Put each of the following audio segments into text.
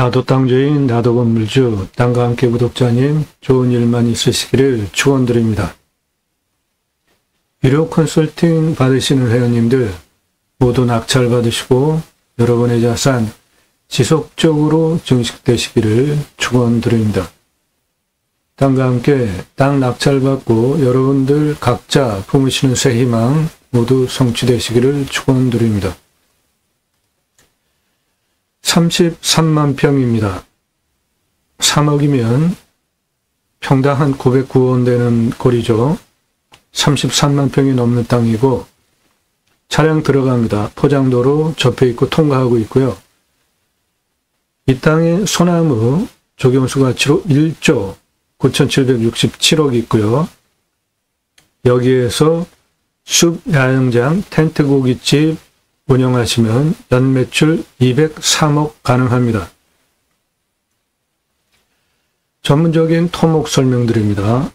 나도 땅주인, 나도 건물주, 땅과 함께 구독자님, 좋은 일만 있으시기를 축원드립니다. 유료 컨설팅 받으시는 회원님들 모두 낙찰 받으시고 여러분의 자산 지속적으로 증식되시기를 축원드립니다. 땅과 함께 땅 낙찰 받고 여러분들 각자 품으시는 새 희망 모두 성취되시기를 축원드립니다. 33만 평입니다. 3억이면 평당 한 909원 되는 거리죠. 33만 평이 넘는 땅이고 차량 들어갑니다. 포장도로 접해 있고 통과하고 있고요. 이 땅의 소나무 조경수 가치로 1조 9,767억이 있고요. 여기에서 숲 야영장 텐트 고깃집 운영하시면 연매출 203억 가능합니다. 전문적인 토목 설명드립니다.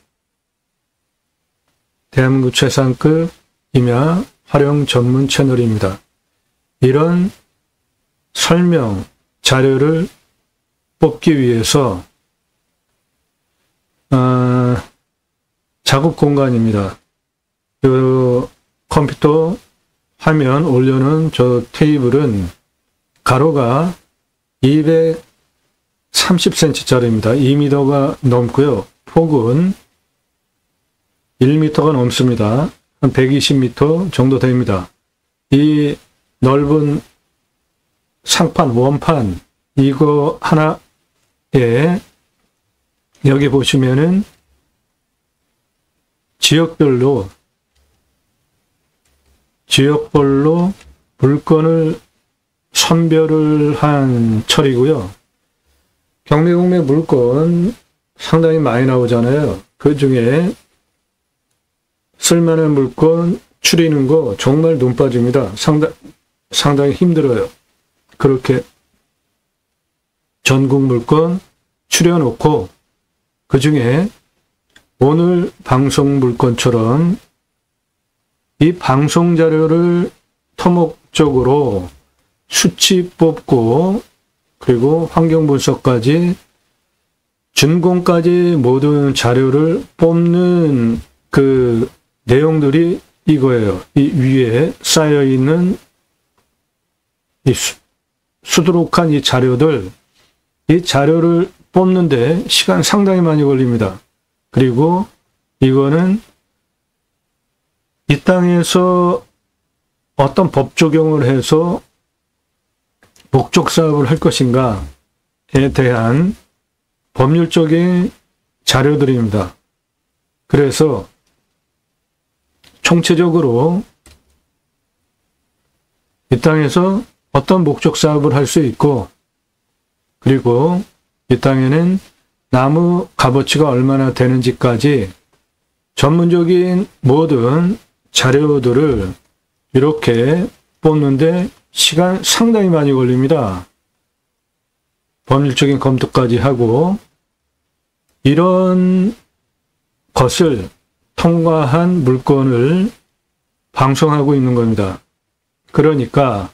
대한민국 최상급 임야 활용 전문 채널입니다. 이런 설명 자료를 뽑기 위해서 작업 공간입니다. 그 컴퓨터 화면 올려놓은 저 테이블은 가로가 230cm짜리입니다. 2m가 넘고요. 폭은 1m가 넘습니다. 한 120m 정도 됩니다. 이 넓은 상판, 원판 이거 하나에 여기 보시면은 지역별로 물건을 선별을 한 철이고요. 경매공매 물건 상당히 많이 나오잖아요. 그 중에 쓸만한 물건 추리는 거 정말 눈 빠집니다. 상당히 힘들어요. 그렇게 전국 물건 추려놓고 그 중에 오늘 방송 물건처럼 이 방송 자료를 토목적으로 수치 뽑고 그리고 환경 분석까지 준공까지 모든 자료를 뽑는 그 내용들이 이거예요. 이 위에 쌓여 있는 이 수두룩한 이 자료를 뽑는데 시간 상당히 많이 걸립니다. 그리고 이거는 이 땅에서 어떤 법 적용을 해서 목적 사업을 할 것인가에 대한 법률적인 자료들입니다. 그래서 총체적으로 이 땅에서 어떤 목적 사업을 할 수 있고 그리고 이 땅에는 나무 값어치가 얼마나 되는지까지 전문적인 모든 자료들을 이렇게 뽑는데 시간 상당히 많이 걸립니다. 법률적인 검토까지 하고 이런 것을 통과한 물건을 방송하고 있는 겁니다. 그러니까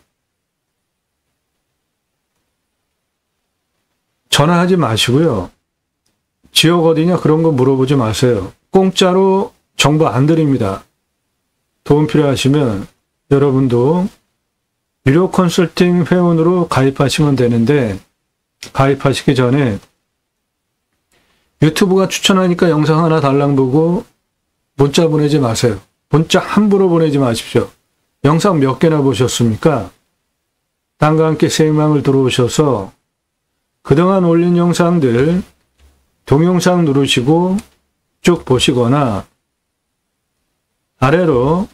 전화하지 마시고요. 지역 어디냐 그런 거 물어보지 마세요. 공짜로 정보 안 드립니다. 도움 필요하시면 여러분도 유료 컨설팅 회원으로 가입하시면 되는데 가입하시기 전에 유튜브가 추천하니까 영상 하나 달랑 보고 문자 보내지 마세요. 문자 함부로 보내지 마십시오. 영상 몇 개나 보셨습니까? 땅과 함께 새 희망을 들어오셔서 그동안 올린 영상들 동영상 누르시고 쭉 보시거나 아래로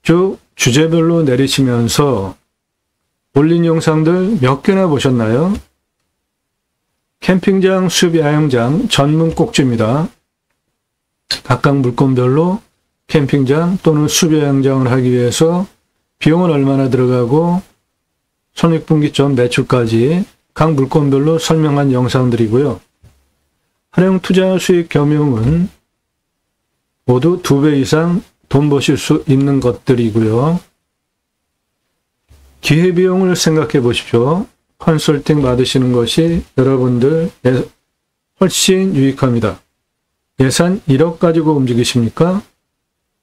쭉 주제별로 내리시면서 올린 영상들 몇 개나 보셨나요? 캠핑장, 숲 야영장 전문 꼭지입니다. 각각 물건별로 캠핑장 또는 숲 야영장을 하기 위해서 비용은 얼마나 들어가고 손익분기 전 매출까지 각 물건별로 설명한 영상들이고요. 활용 투자 수익 겸용은 모두 2배 이상 돈 버실 수 있는 것들이고요. 기회비용을 생각해 보십시오. 컨설팅 받으시는 것이 여러분들 훨씬 유익합니다. 예산 1억 가지고 움직이십니까?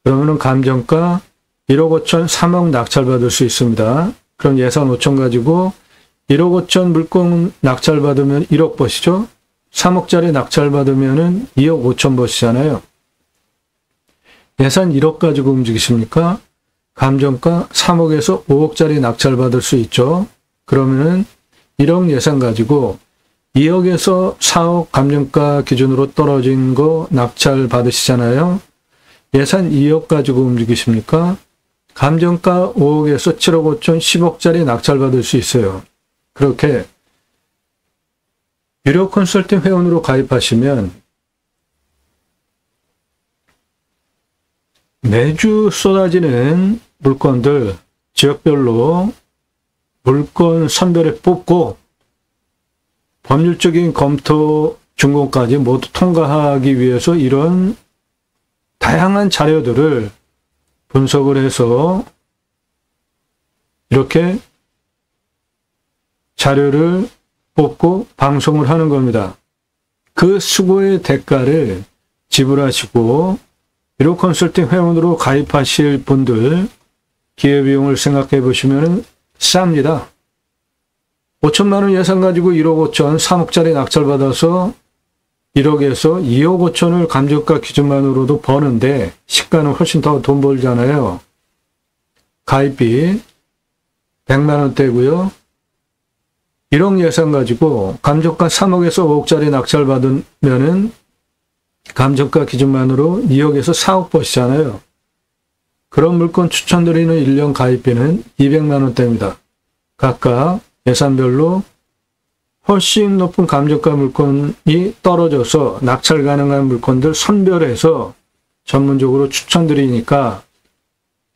그러면은 감정가 1억 5천 3억 낙찰받을 수 있습니다. 그럼 예산 5천 가지고 1억 5천 물건 낙찰받으면 1억 버시죠? 3억짜리 낙찰받으면은 2억 5천 버시잖아요. 예산 1억 가지고 움직이십니까? 감정가 3억에서 5억짜리 낙찰받을 수 있죠. 그러면은 1억 예산 가지고 2억에서 4억 감정가 기준으로 떨어진 거 낙찰 받으시잖아요. 예산 2억 가지고 움직이십니까? 감정가 5억에서 7억 5천 10억짜리 낙찰 받을 수 있어요. 그렇게 유료 컨설팅 회원으로 가입하시면 매주 쏟아지는 물건들 지역별로 물건 선별해 뽑고 법률적인 검토 준공까지 모두 통과하기 위해서 이런 다양한 자료들을 분석을 해서 이렇게 자료를 뽑고 방송을 하는 겁니다. 그 수고의 대가를 지불하시고 유료 컨설팅 회원으로 가입하실 분들 기회비용을 생각해 보시면 쌉니다. 5천만 원 예산 가지고 1억 5천 3억짜리 낙찰받아서 1억에서 2억 5천을 감정가 기준만으로도 버는데 시가는 훨씬 더 돈 벌잖아요. 가입비 100만 원대고요. 1억 예산 가지고 감정가 3억에서 5억짜리 낙찰받으면은 감정가 기준만으로 2억에서 4억 버시잖아요. 그런 물건 추천드리는 1년 가입비는 200만 원대입니다. 각각 예산별로 훨씬 높은 감정가 물건이 떨어져서 낙찰 가능한 물건들 선별해서 전문적으로 추천드리니까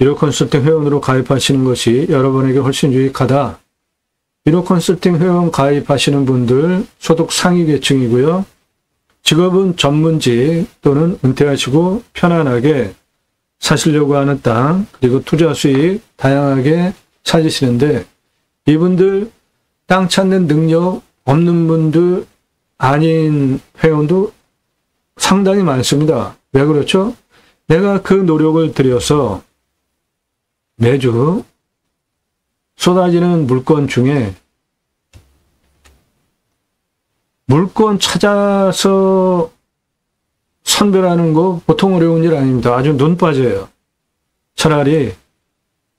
유료 컨설팅 회원으로 가입하시는 것이 여러분에게 훨씬 유익하다. 유료 컨설팅 회원 가입하시는 분들 소득 상위 계층이고요. 직업은 전문직 또는 은퇴하시고 편안하게 사시려고 하는 땅 그리고 투자 수익 다양하게 찾으시는데 이분들 땅 찾는 능력 없는 분들 아닌 회원도 상당히 많습니다. 왜 그렇죠? 내가 그 노력을 들여서 매주 쏟아지는 물건 중에 물건 찾아서 선별하는 거 보통 어려운 일 아닙니다. 아주 눈 빠져요. 차라리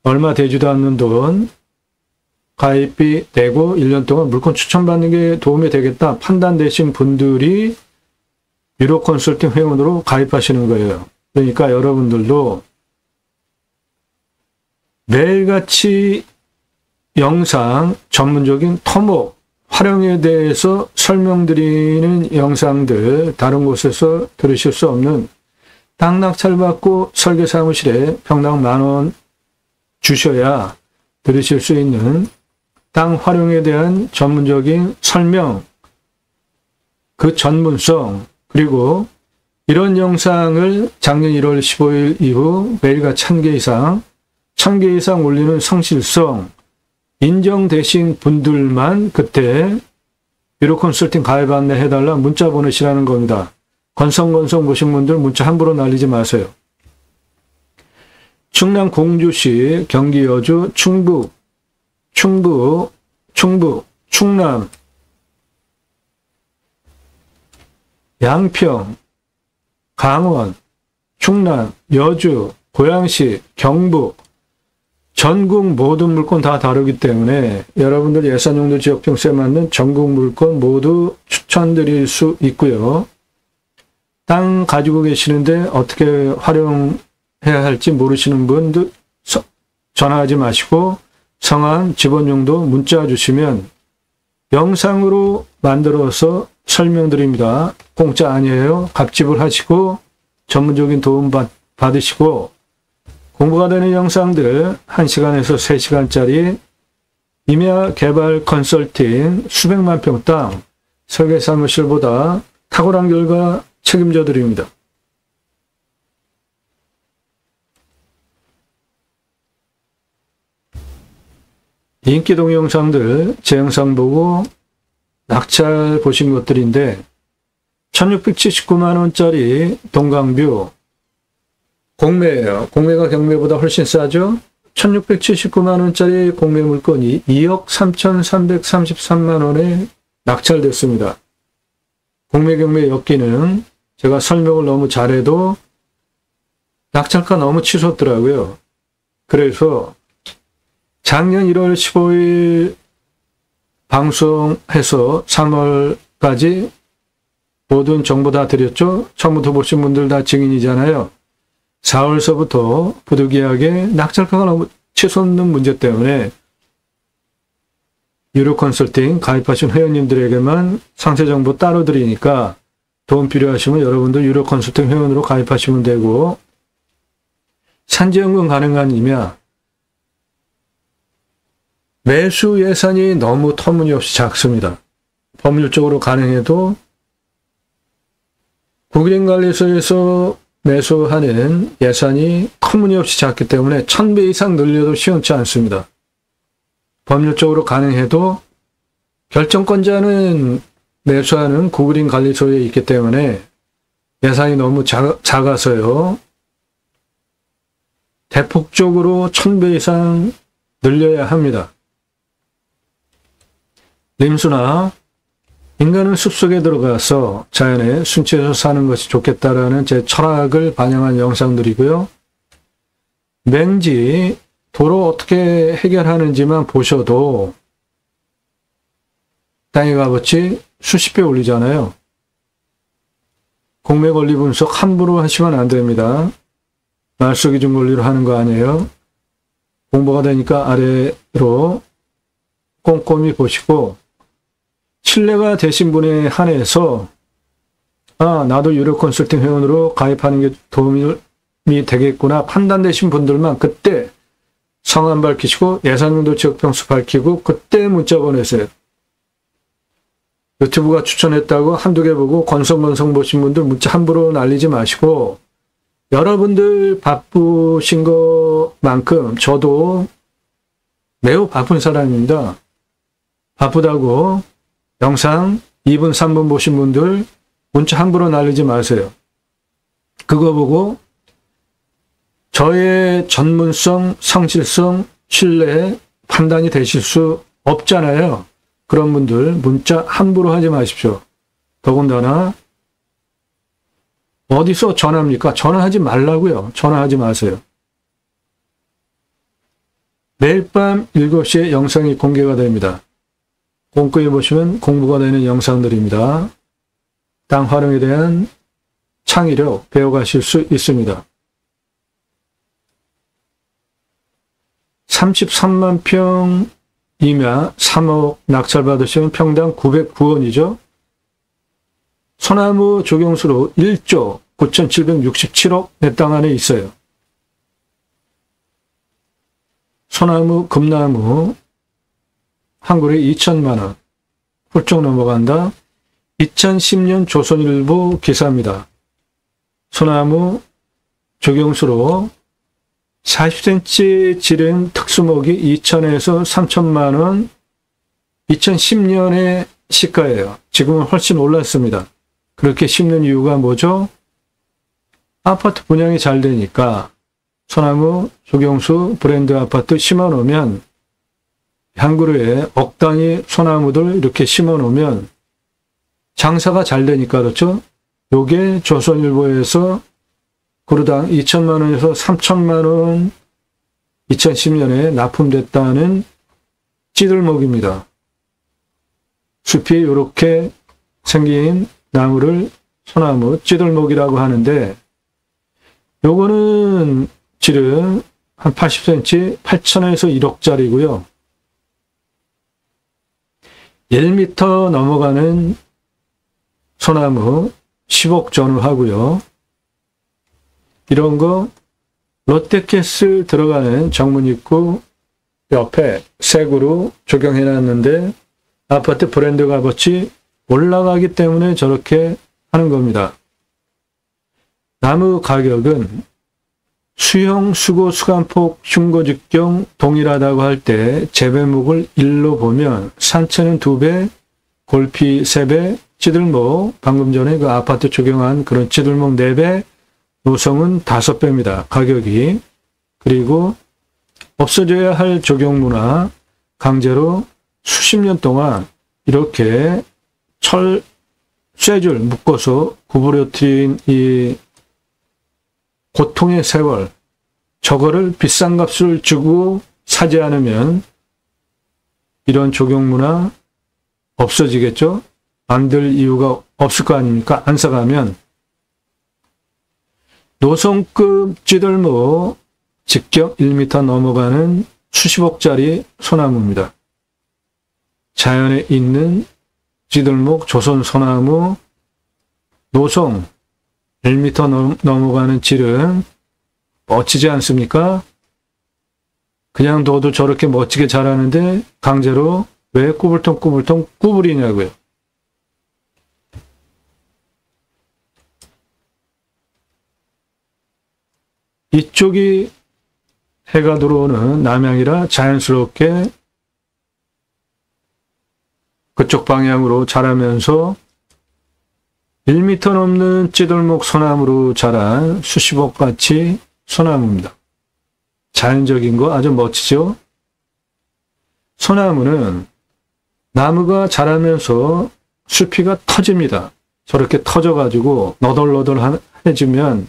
얼마 되지도 않는 돈 가입비 내고 1년 동안 물건 추천받는 게 도움이 되겠다 판단되신 분들이 유료 컨설팅 회원으로 가입하시는 거예요. 그러니까 여러분들도 매일같이 영상 전문적인 토목 활용에 대해서 설명드리는 영상들 다른 곳에서 들으실 수 없는 땅 낙찰받고 설계사무실에 평당 10,000원 주셔야 들으실 수 있는 땅 활용에 대한 전문적인 설명, 그 전문성, 그리고 이런 영상을 작년 1월 15일 이후 매일같이 1000개 이상 올리는 성실성, 인정되신 분들만 그때 유료 컨설팅 가입 안내 해달라 문자 보내시라는 겁니다. 건성건성 보신 분들 문자 함부로 날리지 마세요. 충남 공주시, 경기 여주, 충북, 충남, 양평, 강원, 충남, 여주, 고양시, 경북, 전국 모든 물건 다 다르기 때문에 여러분들 예산용도 지역평수에 맞는 전국 물건 모두 추천드릴 수 있고요. 땅 가지고 계시는데 어떻게 활용해야 할지 모르시는 분들 전화하지 마시고 성함, 집원용도 문자 주시면 영상으로 만들어서 설명드립니다. 공짜 아니에요. 값지불 하시고 전문적인 도움 받으시고 공부가 되는 영상들 1시간에서 3시간짜리 임야 개발 컨설팅 수백만 평 땅 설계사무실보다 탁월한 결과 책임져 드립니다. 인기 동영상들 제 영상 보고 낙찰 보신 것들인데 1679만 원짜리 동강뷰 공매예요. 공매가 경매보다 훨씬 싸죠. 1679만 원짜리 공매 물건이 2억 3,333만 원에 낙찰됐습니다. 공매 경매 엮이는 제가 설명을 너무 잘해도 낙찰가 너무 치솟더라고요. 그래서 작년 1월 15일 방송해서 3월까지 모든 정보 다 드렸죠. 처음부터 보신 분들 다 증인이잖아요. 4월서부터 부득이하게 낙찰가가 너무 치솟는 문제 때문에 유료 컨설팅 가입하신 회원님들에게만 상세 정보 따로 드리니까 도움 필요하시면 여러분도 유료 컨설팅 회원으로 가입하시면 되고, 산지연금 가능하냐면 매수 예산이 너무 터무니없이 작습니다. 법률적으로 가능해도 국민관리소에서 매수하는 예산이 터무니없이 작기 때문에 1000배 이상 늘려도 시원치 않습니다. 법률적으로 가능해도 결정권자는 매수하는 국민관리소에 있기 때문에 예산이 너무 작아서요. 대폭적으로 1000배 이상 늘려야 합니다. 림수나 인간은 숲속에 들어가서 자연에 순치해서 사는 것이 좋겠다라는 제 철학을 반영한 영상들이고요. 맹지, 도로 어떻게 해결하는지만 보셔도 땅의 값어치 수십 배 올리잖아요. 공매 권리 분석 함부로 하시면 안 됩니다. 말소 기준 권리로 하는 거 아니에요. 공부가 되니까 아래로 꼼꼼히 보시고 신뢰가 되신 분에 한해서 나도 유료 컨설팅 회원으로 가입하는 게 도움이 되겠구나 판단되신 분들만 그때 성함 밝히시고 예산용도 지역병수 밝히고 그때 문자 보내세요. 유튜브가 추천했다고 한두 개 보고 건성건성 보신 분들 문자 함부로 날리지 마시고, 여러분들 바쁘신 것만큼 저도 매우 바쁜 사람입니다. 바쁘다고 영상 2분, 3분 보신 분들 문자 함부로 날리지 마세요. 그거 보고 저의 전문성, 성실성, 신뢰 판단이 되실 수 없잖아요. 그런 분들 문자 함부로 하지 마십시오. 더군다나 어디서 전화합니까? 전화하지 말라고요. 전화하지 마세요. 매일 밤 7시에 영상이 공개가 됩니다. 꼼꼼히 보시면 공부가 되는 영상들입니다. 땅 활용에 대한 창의력 배워가실 수 있습니다. 33만 평이면 3억 낙찰받으시면 평당 909원이죠. 소나무 조경수로 1조 9,767억 내 땅 안에 있어요. 소나무, 금나무 한 그루에 2천만 원 훌쩍 넘어간다. 2010년 조선일보 기사입니다. 소나무 조경수로 40cm 지름 특수목이 2천에서 3천만 원 2010년의 시가예요. 지금은 훨씬 올랐습니다. 그렇게 심는 이유가 뭐죠? 아파트 분양이 잘 되니까 소나무 조경수 브랜드 아파트 심어놓으면 한 그루에 억 단위 소나무들 이렇게 심어놓으면 장사가 잘 되니까 그렇죠? 요게 조선일보에서 그루당 2천만 원에서 3천만 원 2010년에 납품됐다는 찌들목입니다. 숲이 이렇게 생긴 나무를 소나무 찌들목이라고 하는데 요거는 지름 한 80cm 8천에서 1억짜리고요. 1m 넘어가는 소나무 10억 전후 하고요. 이런 거 롯데캐슬 들어가는 정문 입구 옆에 색으로 조경해놨는데 아파트 브랜드 값어치 올라가기 때문에 저렇게 하는 겁니다. 나무 가격은 수형, 수고, 수간폭, 흉고, 직경 동일하다고 할 때 재배목을 1로 보면 산채는 2배, 골피 3배, 찌들목, 방금 전에 그 아파트 적용한 그런 찌들목 4배, 노성은 5배입니다. 가격이. 그리고 없어져야 할 적용문화, 강제로 수십 년 동안 이렇게 쇠줄 묶어서 구부러뜨린 이 고통의 세월, 저거를 비싼 값을 주고 사지 않으면 이런 적용문화 없어지겠죠? 만들 이유가 없을 거 아닙니까? 안 사가면. 노성급 찌들모, 직경 1m 넘어가는 수십억짜리 소나무입니다. 자연에 있는 찌들목, 조선 소나무, 노송 1m 넘어가는 질은 멋지지 않습니까? 그냥 둬도 저렇게 멋지게 자라는데 강제로 왜 꾸불통꾸불통 꾸불이냐고요. 이쪽이 해가 들어오는 남향이라 자연스럽게 그쪽 방향으로 자라면서 1m 넘는 찌들목 소나무로 자란 수십억가치 소나무입니다. 자연적인 거 아주 멋지죠? 소나무는 나무가 자라면서 수피가 터집니다. 저렇게 터져가지고 너덜너덜해지면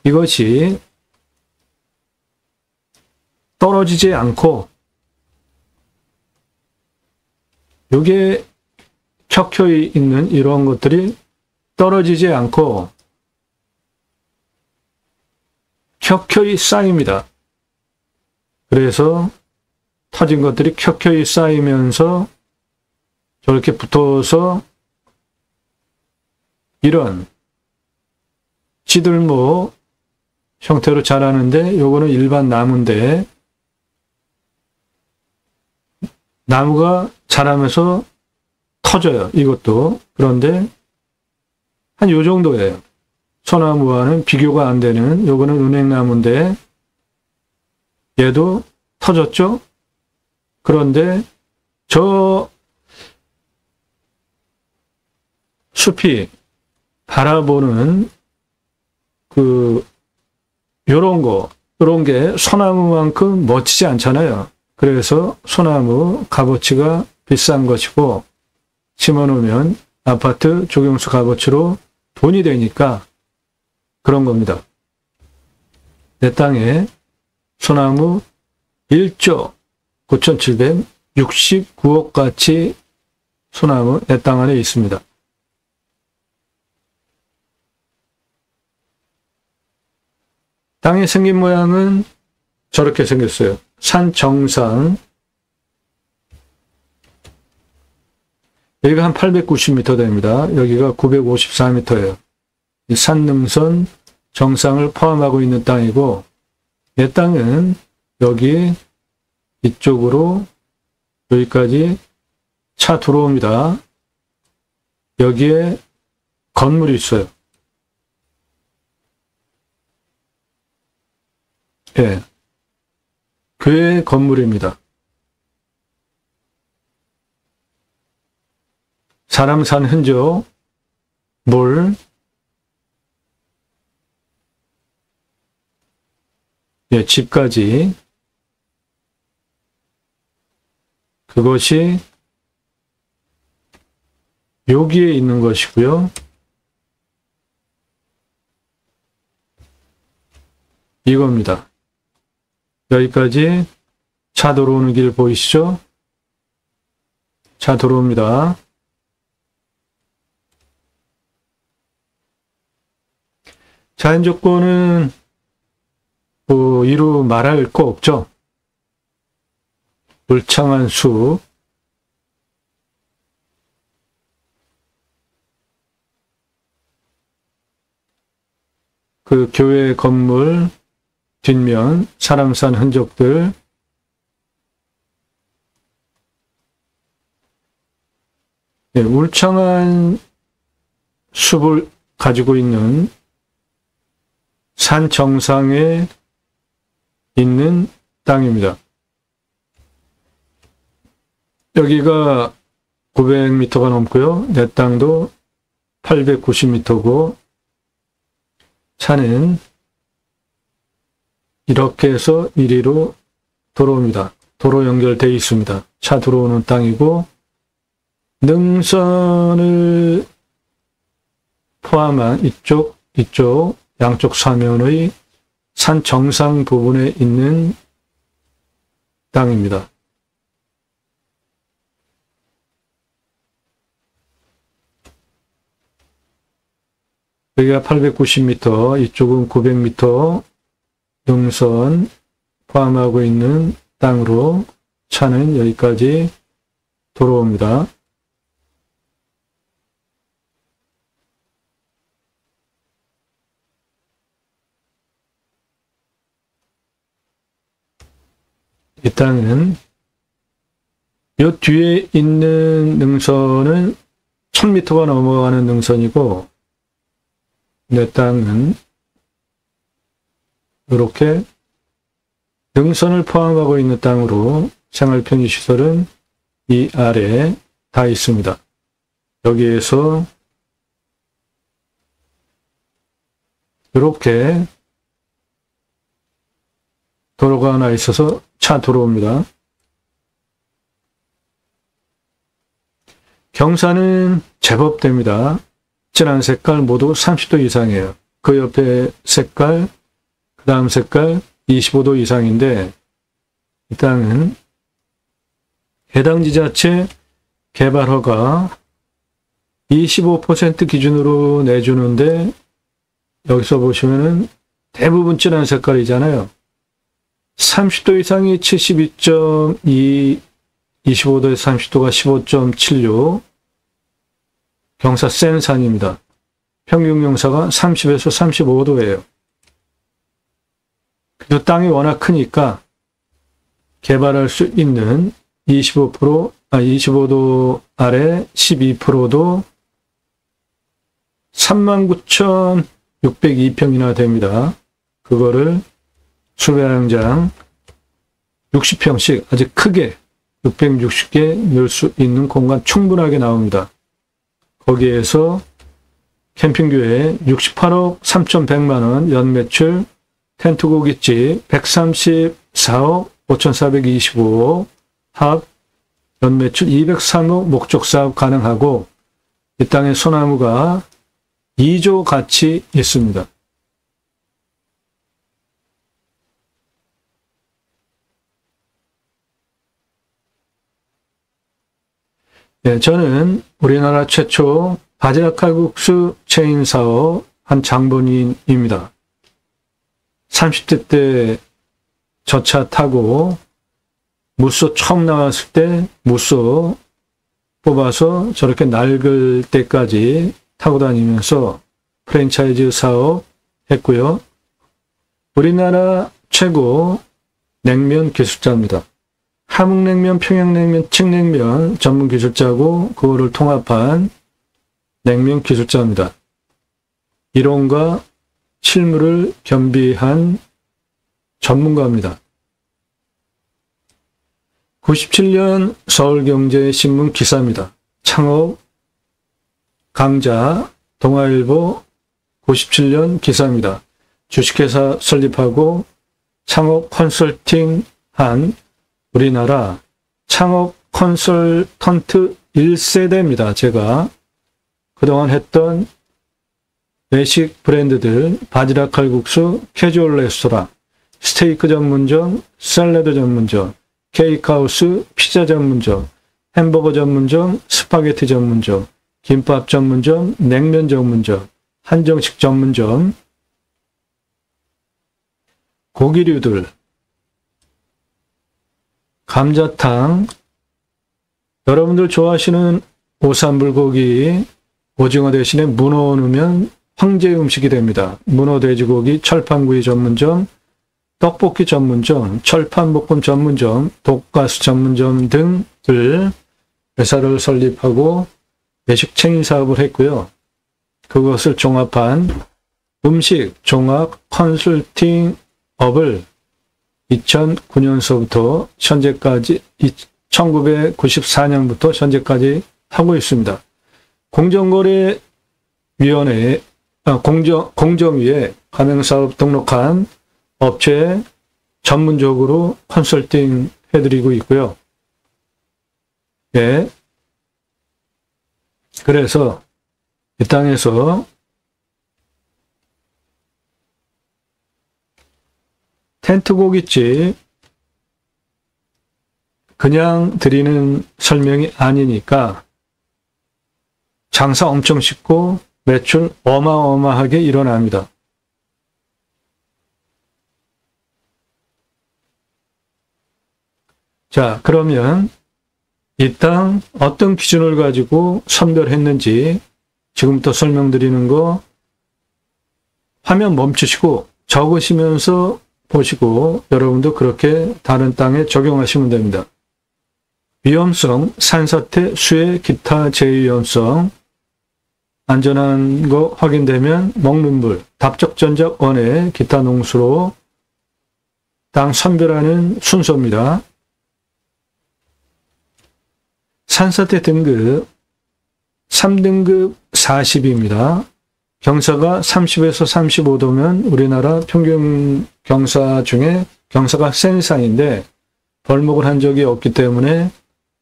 이것이 떨어지지 않고 요게 켜켜이 있는 이러한 것들이 떨어지지 않고 켜켜이 쌓입니다. 그래서 터진 것들이 켜켜이 쌓이면서 저렇게 붙어서 이런 찌들모 형태로 자라는데 요거는 일반 나무인데 나무가 자라면서 터져요. 이것도. 그런데 한 요 정도예요. 소나무와는 비교가 안 되는 요거는 은행나무인데 얘도 터졌죠? 그런데 저 숲이 바라보는 요런 게 소나무만큼 멋지지 않잖아요. 그래서 소나무 값어치가 비싼 것이고 심어놓으면 아파트 조경수 값어치로 돈이 되니까 그런 겁니다. 내 땅에 소나무 1조 9,769억 가치 소나무 내 땅 안에 있습니다. 땅의 생긴 모양은 저렇게 생겼어요. 산 정상, 여기가 한 890m 됩니다. 여기가 954m예요. 이 산능선 정상을 포함하고 있는 땅이고 이 땅은 여기 이쪽으로 여기까지 차 들어옵니다. 여기에 건물이 있어요. 예, 교회 건물입니다. 사람 산 흔적, 물, 예, 집까지. 그것이 여기에 있는 것이고요. 이겁니다. 여기까지 차 들어오는 길 보이시죠? 차 들어옵니다. 자연 조건은 이루 말할 거 없죠. 울창한 숲, 그 교회 건물 뒷면 사람 산 흔적들, 네, 울창한 숲을 가지고 있는 산 정상에 있는 땅입니다. 여기가 900m가 넘고요. 내 땅도 890m고 차는 이렇게 해서 이리로 들어옵니다. 도로 연결되어 있습니다. 차 들어오는 땅이고 능선을 포함한 이쪽 양쪽 사면의 산 정상 부분에 있는 땅입니다. 여기가 890m, 이쪽은 900m 능선 포함하고 있는 땅으로 차는 여기까지 들어옵니다. 이 땅은 이 뒤에 있는 능선은 1000m가 넘어가는 능선이고 내 땅은 이렇게 능선을 포함하고 있는 땅으로 생활편의시설은 이 아래에 다 있습니다. 여기에서 이렇게 도로가 하나 있어서 차 들어옵니다. 경사는 제법 됩니다. 진한 색깔 모두 30도 이상이에요. 그 옆에 색깔, 그 다음 색깔 25도 이상인데 이 땅은 해당 지자체 개발허가 25% 기준으로 내주는데 여기서 보시면은 대부분 진한 색깔이잖아요. 30도 이상이 72.2, 25도에서 30도가 15.76, 경사 센 산입니다. 평균 경사가 30에서 35도예요. 그래도 땅이 워낙 크니까 개발할 수 있는 25도 아래 12%도 39,602평이나 됩니다. 그거를 수배양장 60평씩 아주 크게 660개 넣을 수 있는 공간 충분하게 나옵니다. 거기에서 캠핑교회 68억 3,100만원 연매출, 텐트 고깃집 134억 5,425 합 연매출 203억 목적사업 가능하고 이 땅에 소나무가 2조 가치 있습니다. 네, 저는 우리나라 최초 바지락 칼국수 체인 사업 한 장본인입니다. 30대 때 저 차 타고 무쏘 처음 나왔을 때 무쏘 뽑아서 저렇게 낡을 때까지 타고 다니면서 프랜차이즈 사업 했고요. 우리나라 최고 냉면 기술자입니다. 함흥냉면, 평양냉면, 칡냉면 전문 기술자고 그거를 통합한 냉면 기술자입니다. 이론과 실무를 겸비한 전문가입니다. 97년 서울경제신문 기사입니다. 창업 강자 동아일보 97년 기사입니다. 주식회사 설립하고 창업 컨설팅 한 우리나라 창업 컨설턴트 1세대입니다. 제가 그동안 했던 외식 브랜드들 바지락 칼국수, 캐주얼 레스토랑, 스테이크 전문점, 샐러드 전문점, 케이크하우스, 피자 전문점, 햄버거 전문점, 스파게티 전문점, 김밥 전문점, 냉면 전문점, 한정식 전문점, 고기류들, 감자탕, 여러분들 좋아하시는 오삼불고기, 오징어 대신에 문어 넣으면 황제 음식이 됩니다. 문어 돼지고기, 철판구이 전문점, 떡볶이 전문점, 철판볶음 전문점, 돈가스 전문점 등을 회사를 설립하고 외식 체인 사업을 했고요. 그것을 종합한 음식 종합 컨설팅 업을 2009년서부터 현재까지 1994년부터 현재까지 하고 있습니다. 공정거래위원회 공정위에 가맹사업 등록한 업체에 전문적으로 컨설팅 해드리고 있고요. 예. 그래서 이 땅에서 텐트 고깃집 그냥 드리는 설명이 아니니까 장사 엄청 쉽고 매출 어마어마하게 일어납니다. 자, 그러면 이 땅 어떤 기준을 가지고 선별했는지 지금부터 설명드리는 거 화면 멈추시고 적으시면서 보시고 여러분도 그렇게 다른 땅에 적용하시면 됩니다. 위험성, 산사태, 수해, 기타 제위험성, 안전한 거 확인되면 먹는 물, 답적전적 원해, 기타 농수로 땅 선별하는 순서입니다. 산사태 등급 3등급 40입니다. 경사가 30에서 35도면 우리나라 평균 경사 중에 경사가 센 산인데 벌목을 한 적이 없기 때문에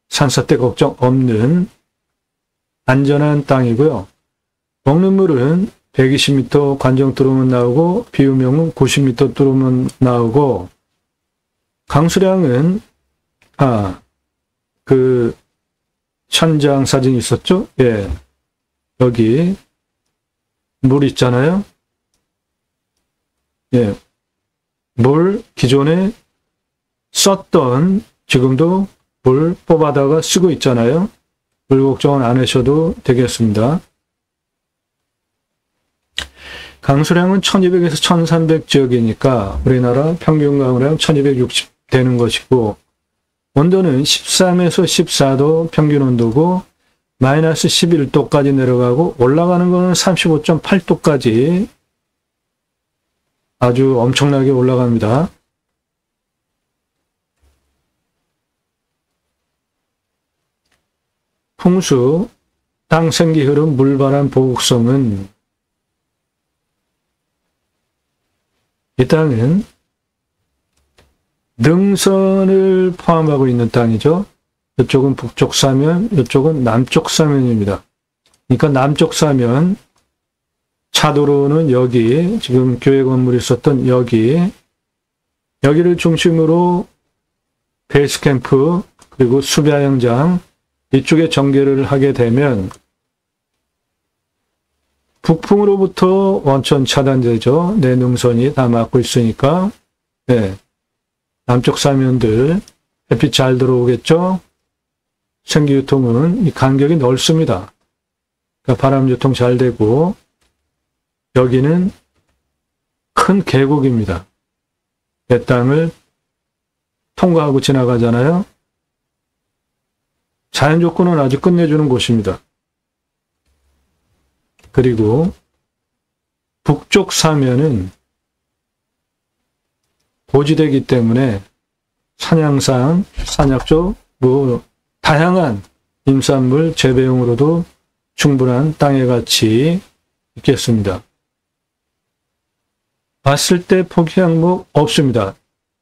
산사태 걱정 없는 안전한 땅이고요. 먹는 물은 120m 관정 뚫으면 나오고 비유명은 90m 뚫으면 나오고 강수량은 그 천장 사진 있었죠? 예. 여기 물 있잖아요. 예. 물 기존에 썼던 지금도 물 뽑아다가 쓰고 있잖아요. 물 걱정은 안 하셔도 되겠습니다. 강수량은 1200에서 1300 지역이니까 우리나라 평균 강우량 1260 되는 것이고 온도는 13에서 14도 평균 온도고 마이너스 11도까지 내려가고 올라가는 거는 35.8도까지 아주 엄청나게 올라갑니다. 풍수, 땅 생기 흐름, 물바람 보국성은 이 땅은 능선을 포함하고 있는 땅이죠. 이쪽은 북쪽 사면, 이쪽은 남쪽 사면입니다. 그러니까 남쪽 사면, 차도로는 여기, 지금 교회 건물이 있었던 여기를 중심으로 베이스캠프, 그리고 수비하영장, 이쪽에 전개를 하게 되면 북풍으로부터 원천 차단되죠. 내 능선이 다 막고 있으니까. 네. 남쪽 사면들 햇빛 잘 들어오겠죠. 생기유통은 이 간격이 넓습니다. 그러니까 바람 유통 잘 되고 여기는 큰 계곡입니다. 내 땅을 통과하고 지나가잖아요. 자연 조건은 아주 끝내주는 곳입니다. 그리고 북쪽 사면은 고지대이기 때문에 산양상, 산약조, 다양한 임산물 재배용으로도 충분한 땅의 가치 있겠습니다. 봤을 때 포기 항목 없습니다.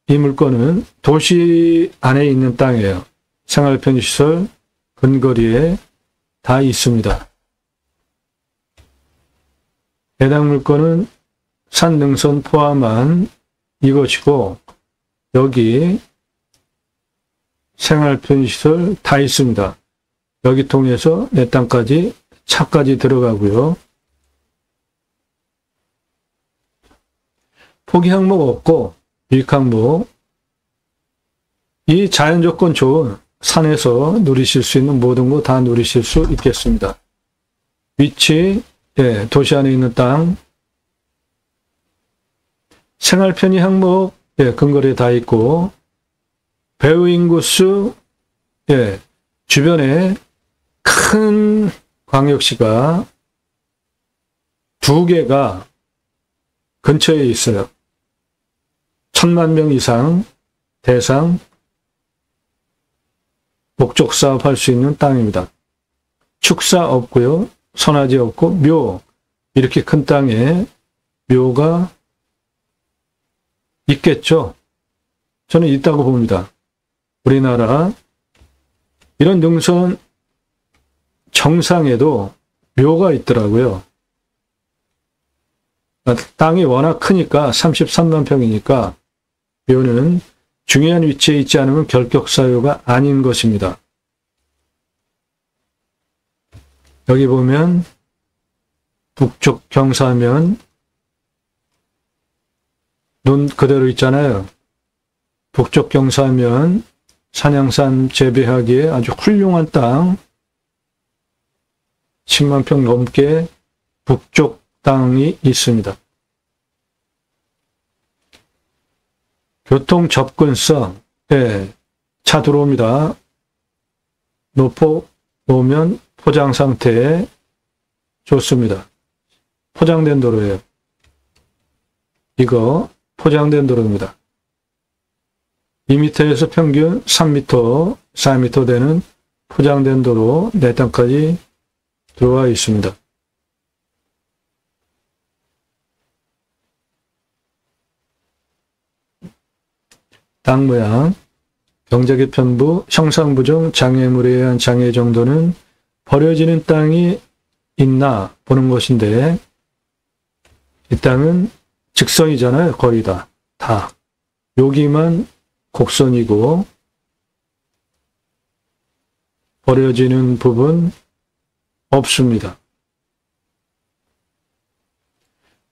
이 물건은 도시 안에 있는 땅이에요. 생활편의시설 근거리에 다 있습니다. 해당 물건은 산능선 포함한 이것이고 여기 생활편의시설 다 있습니다. 여기 통해서 내 땅까지 차까지 들어가고요. 포기 항목 없고 유익 항목 이 자연조건 좋은 산에서 누리실 수 있는 모든 거 다 누리실 수 있겠습니다. 위치 예, 도시 안에 있는 땅 생활편의 항목 예, 근거리에 다 있고 배후 인구수 예, 주변에 큰 광역시가 2개가 근처에 있어요. 1000만 명 이상 대상 목적 사업할 수 있는 땅입니다. 축사 없고요. 선화지 없고 묘, 이렇게 큰 땅에 묘가 있겠죠. 저는 있다고 봅니다. 우리나라 이런 능선 정상에도 묘가 있더라고요. 땅이 워낙 크니까 33만 평이니까 묘는 중요한 위치에 있지 않으면 결격사유가 아닌 것입니다. 여기 보면 북쪽 경사면 눈 그대로 있잖아요. 북쪽 경사면 산양산 재배하기에 아주 훌륭한 땅 10만 평 넘게 북쪽 땅이 있습니다. 교통 접근성, 차 들어옵니다. 노포 오면 포장 상태에 좋습니다. 포장된 도로예요. 이거 포장된 도로입니다. 2m에서 평균 3m, 4m 되는 포장된 도로 내 땅까지 들어와 있습니다. 땅 모양, 경작의 편부, 형상부정, 장애물에 의한 장애 정도는 버려지는 땅이 있나 보는 것인데 이 땅은 직선이잖아요. 거의 다. 여기만 곡선이고 버려지는 부분 없습니다.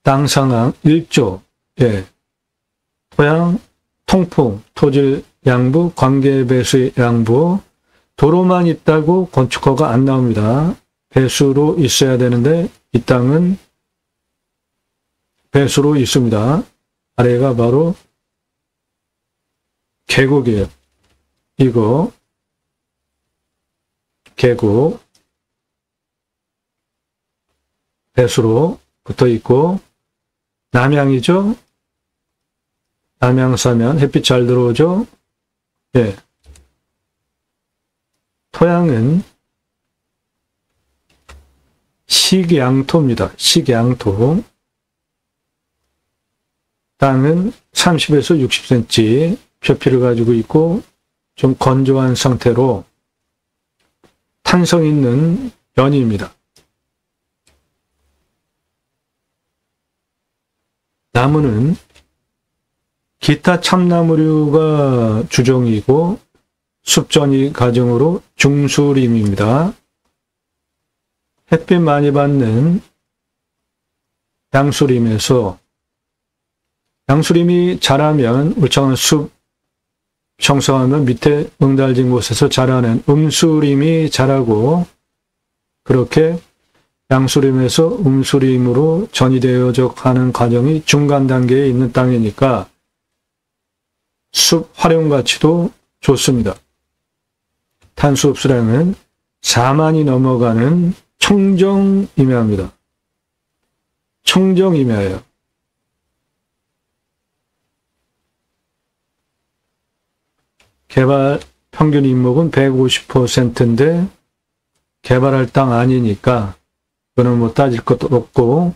땅 상황 1조, 토양, 통풍, 토질 양부, 관계 배수의 양부, 도로만 있다고 건축허가 안 나옵니다. 배수로 있어야 되는데 이 땅은 배수로 있습니다. 아래가 바로 계곡이에요. 이거 계곡 배수로 붙어 있고 남향이죠. 남향사면 햇빛 잘 들어오죠. 토양은 식양토입니다. 식양토. 땅은 30에서 60cm 표피를 가지고 있고 좀 건조한 상태로 탄성 있는 연입니다. 나무는 기타 참나무류가 주종이고 숲전이 가정으로 중수림입니다. 햇빛 많이 받는 양수림에서 양수림이 자라면 울창한 숲 형성하면 밑에 응달진 곳에서 자라는 음수림이 자라고 그렇게 양수림에서 음수림으로 전이되어져 가는 과정이 중간 단계에 있는 땅이니까 숲 활용 가치도 좋습니다. 탄수 흡수량은 4만이 넘어가는 청정임야입니다. 청정임야예요. 개발 평균 인목은 150%인데 개발할 땅 아니니까 그거는 뭐 따질 것도 없고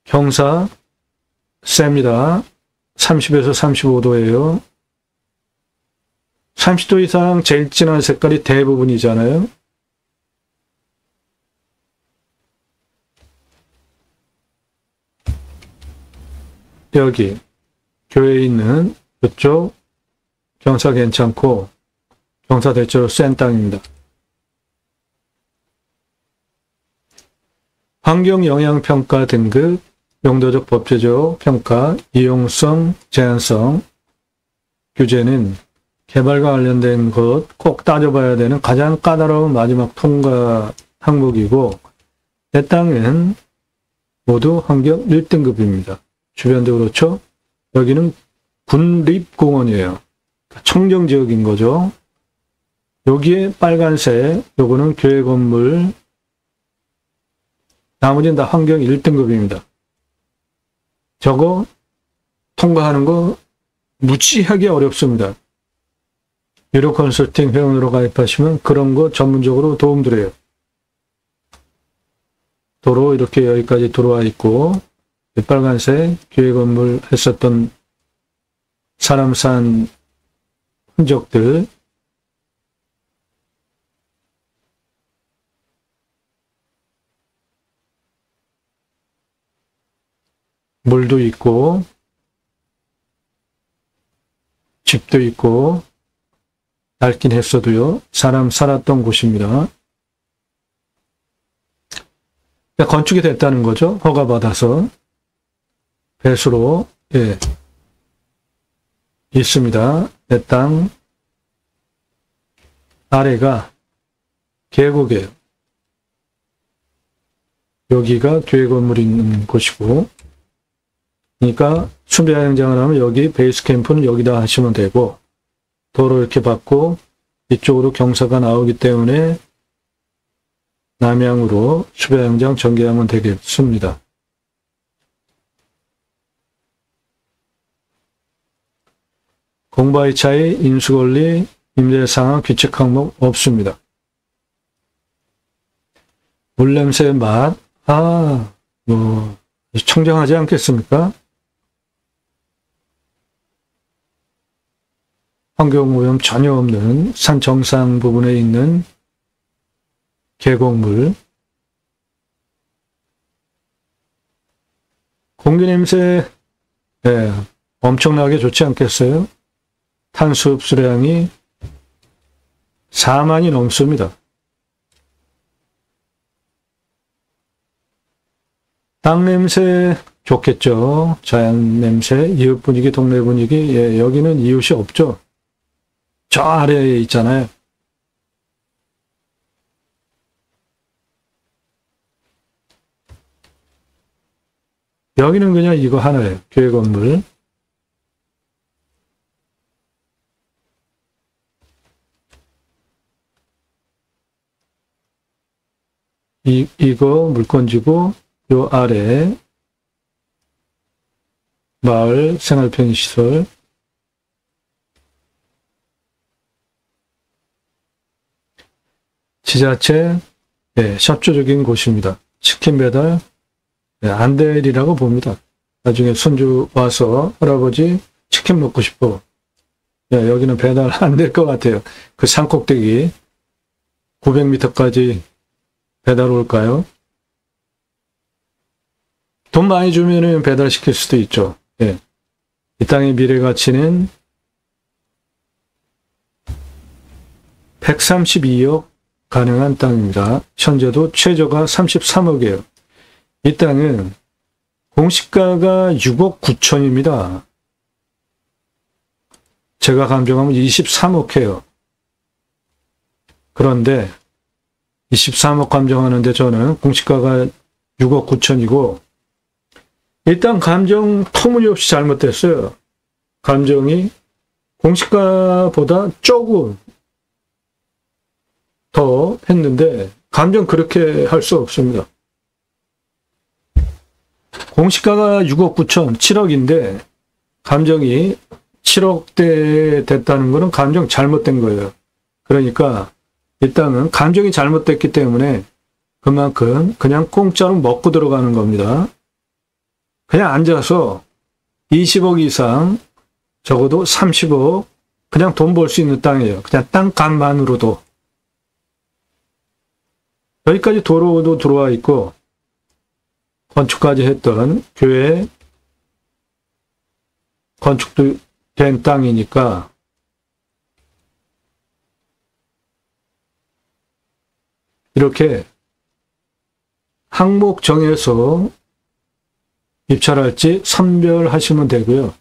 경사 셉니다. 30에서 35도예요. 30도 이상 제일 진한 색깔이 대부분이잖아요. 여기 교회에 있는 이쪽 경사 괜찮고 경사 대체로 센 땅입니다. 환경영향평가 등급, 용도적 법제적 평가, 이용성, 제한성, 규제는 개발과 관련된 것 꼭 따져봐야 되는 가장 까다로운 마지막 통과 항목이고 내 땅은 모두 환경 1등급입니다. 주변도 그렇죠. 여기는 군립공원이에요. 청정지역인 거죠. 여기에 빨간색, 요거는 교회 건물 나머지는 다 환경 1등급입니다. 저거 통과하는 거 무지하게 어렵습니다. 유료 컨설팅 회원으로 가입하시면 그런 거 전문적으로 도움드려요. 도로 이렇게 여기까지 들어와 있고, 빨간색 교회 건물 했었던 사람 산 흔적들, 물도 있고, 집도 있고, 낡긴 했어도요, 사람 살았던 곳입니다. 건축이 됐다는 거죠. 허가받아서. 배수로, 예, 있습니다. 내 땅 아래가 계곡이에요. 여기가 교회 건물이 있는 곳이고, 그러니까 수비야영장을 하면 여기 베이스 캠프는 여기다 하시면 되고, 도로 이렇게 받고 이쪽으로 경사가 나오기 때문에 남향으로 수비야영장 전개하면 되겠습니다. 공바위 차이, 인수권리, 임대상황, 규칙 항목 없습니다. 물냄새 맛, 청정하지 않겠습니까? 환경오염 전혀 없는 산 정상 부분에 있는 계곡물. 공기 냄새, 네, 엄청나게 좋지 않겠어요? 탄소 흡수량이 4만이 넘습니다. 땅 냄새 좋겠죠. 자연 냄새, 이웃 분위기, 동네 분위기. 예, 여기는 이웃이 없죠. 저 아래에 있잖아요. 여기는 그냥 이거 하나예요. 교회 건물. 이거 물건지고, 요 아래 마을 생활편의시설. 지자체, 네, 협조적인 곳입니다. 치킨 배달, 네, 안 되리라고 봅니다. 나중에 손주 와서 할아버지 치킨 먹고 싶어. 네, 여기는 배달 안 될 것 같아요. 그 산꼭대기 900m까지 배달 올까요? 돈 많이 주면은 배달시킬 수도 있죠. 네. 이 땅의 미래 가치는 132억 가능한 땅입니다. 현재도 최저가 33억이에요. 이 땅은 공시가가 6억 9천입니다. 제가 감정하면 23억 해요. 그런데 23억 감정하는데 저는 공시가가 6억 9천이고 일단 감정 터무니없이 잘못됐어요. 감정이 공시가보다 조금 더 했는데 감정 그렇게 할 수 없습니다. 공시가가 6억 9천, 7억인데 감정이 7억대 됐다는 것은 감정 잘못된 거예요. 그러니까 이 땅은 감정이 잘못됐기 때문에 그만큼 그냥 공짜로 먹고 들어가는 겁니다. 그냥 앉아서 20억 이상, 적어도 30억 그냥 돈 벌 수 있는 땅이에요. 그냥 땅값만으로도. 여기까지 도로도 들어와 있고 건축까지 했던 교회 건축도 된 땅이니까 이렇게 항목 정해서 입찰할지 선별하시면 되고요.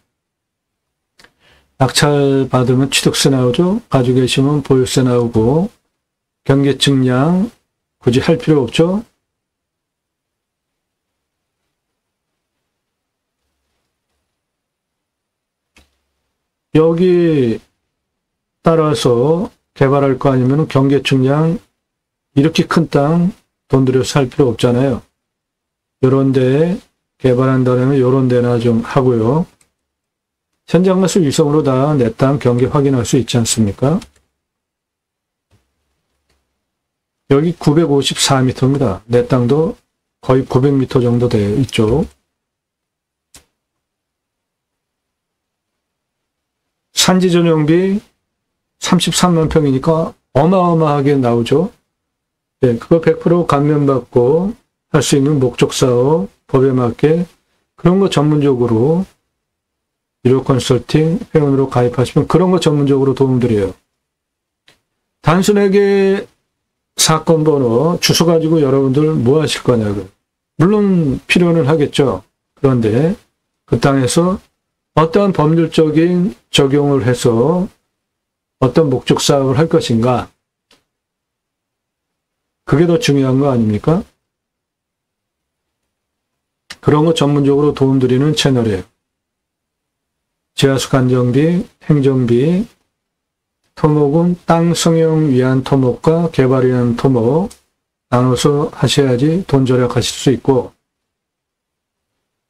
낙찰 받으면 취득세 나오죠. 가지고 계시면 보유세 나오고 경계측량 굳이 할 필요 없죠. 여기 따라서 개발할 거 아니면 경계측량 이렇게 큰 땅 돈 들여서 살 필요 없잖아요. 요런 데 개발한다면 요런 데나 좀 하고요. 현장 가서 위성으로 다 내 땅 경계 확인할 수 있지 않습니까? 여기 954m입니다. 내 땅도 거의 900m 정도 되어 있죠. 산지 전용비 33만 평이니까 어마어마하게 나오죠. 네, 그거 100% 감면받고 할 수 있는 목적 사업, 법에 맞게 그런 거 전문적으로 유료 컨설팅 회원으로 가입하시면 그런 거 전문적으로 도움드려요. 단순하게 사건 번호, 주소 가지고 여러분들 뭐 하실 거냐고요. 물론 필요는 하겠죠. 그런데 그 땅에서 어떠한 법률적인 적용을 해서 어떤 목적 사업을 할 것인가. 그게 더 중요한 거 아닙니까? 그런 거 전문적으로 도움드리는 채널이에요. 지하수 간정비, 행정비, 토목은 땅 성형 위한 토목과 개발 위한 토목 나눠서 하셔야지 돈 절약하실 수 있고,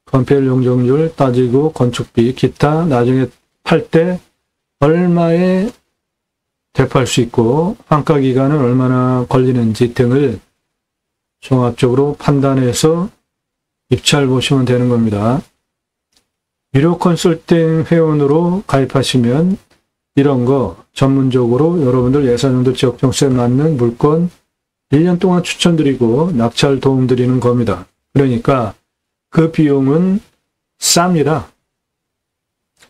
건폐율 용적률 따지고 건축비, 기타 나중에 팔 때 얼마에 되팔 수 있고 환가 기간은 얼마나 걸리는지 등을 종합적으로 판단해서 입찰 보시면 되는 겁니다. 유료 컨설팅 회원으로 가입하시면 이런 거 전문적으로 여러분들 예산용도 지역정세에 맞는 물건 1년 동안 추천드리고 낙찰 도움드리는 겁니다. 그러니까 그 비용은 쌉니다.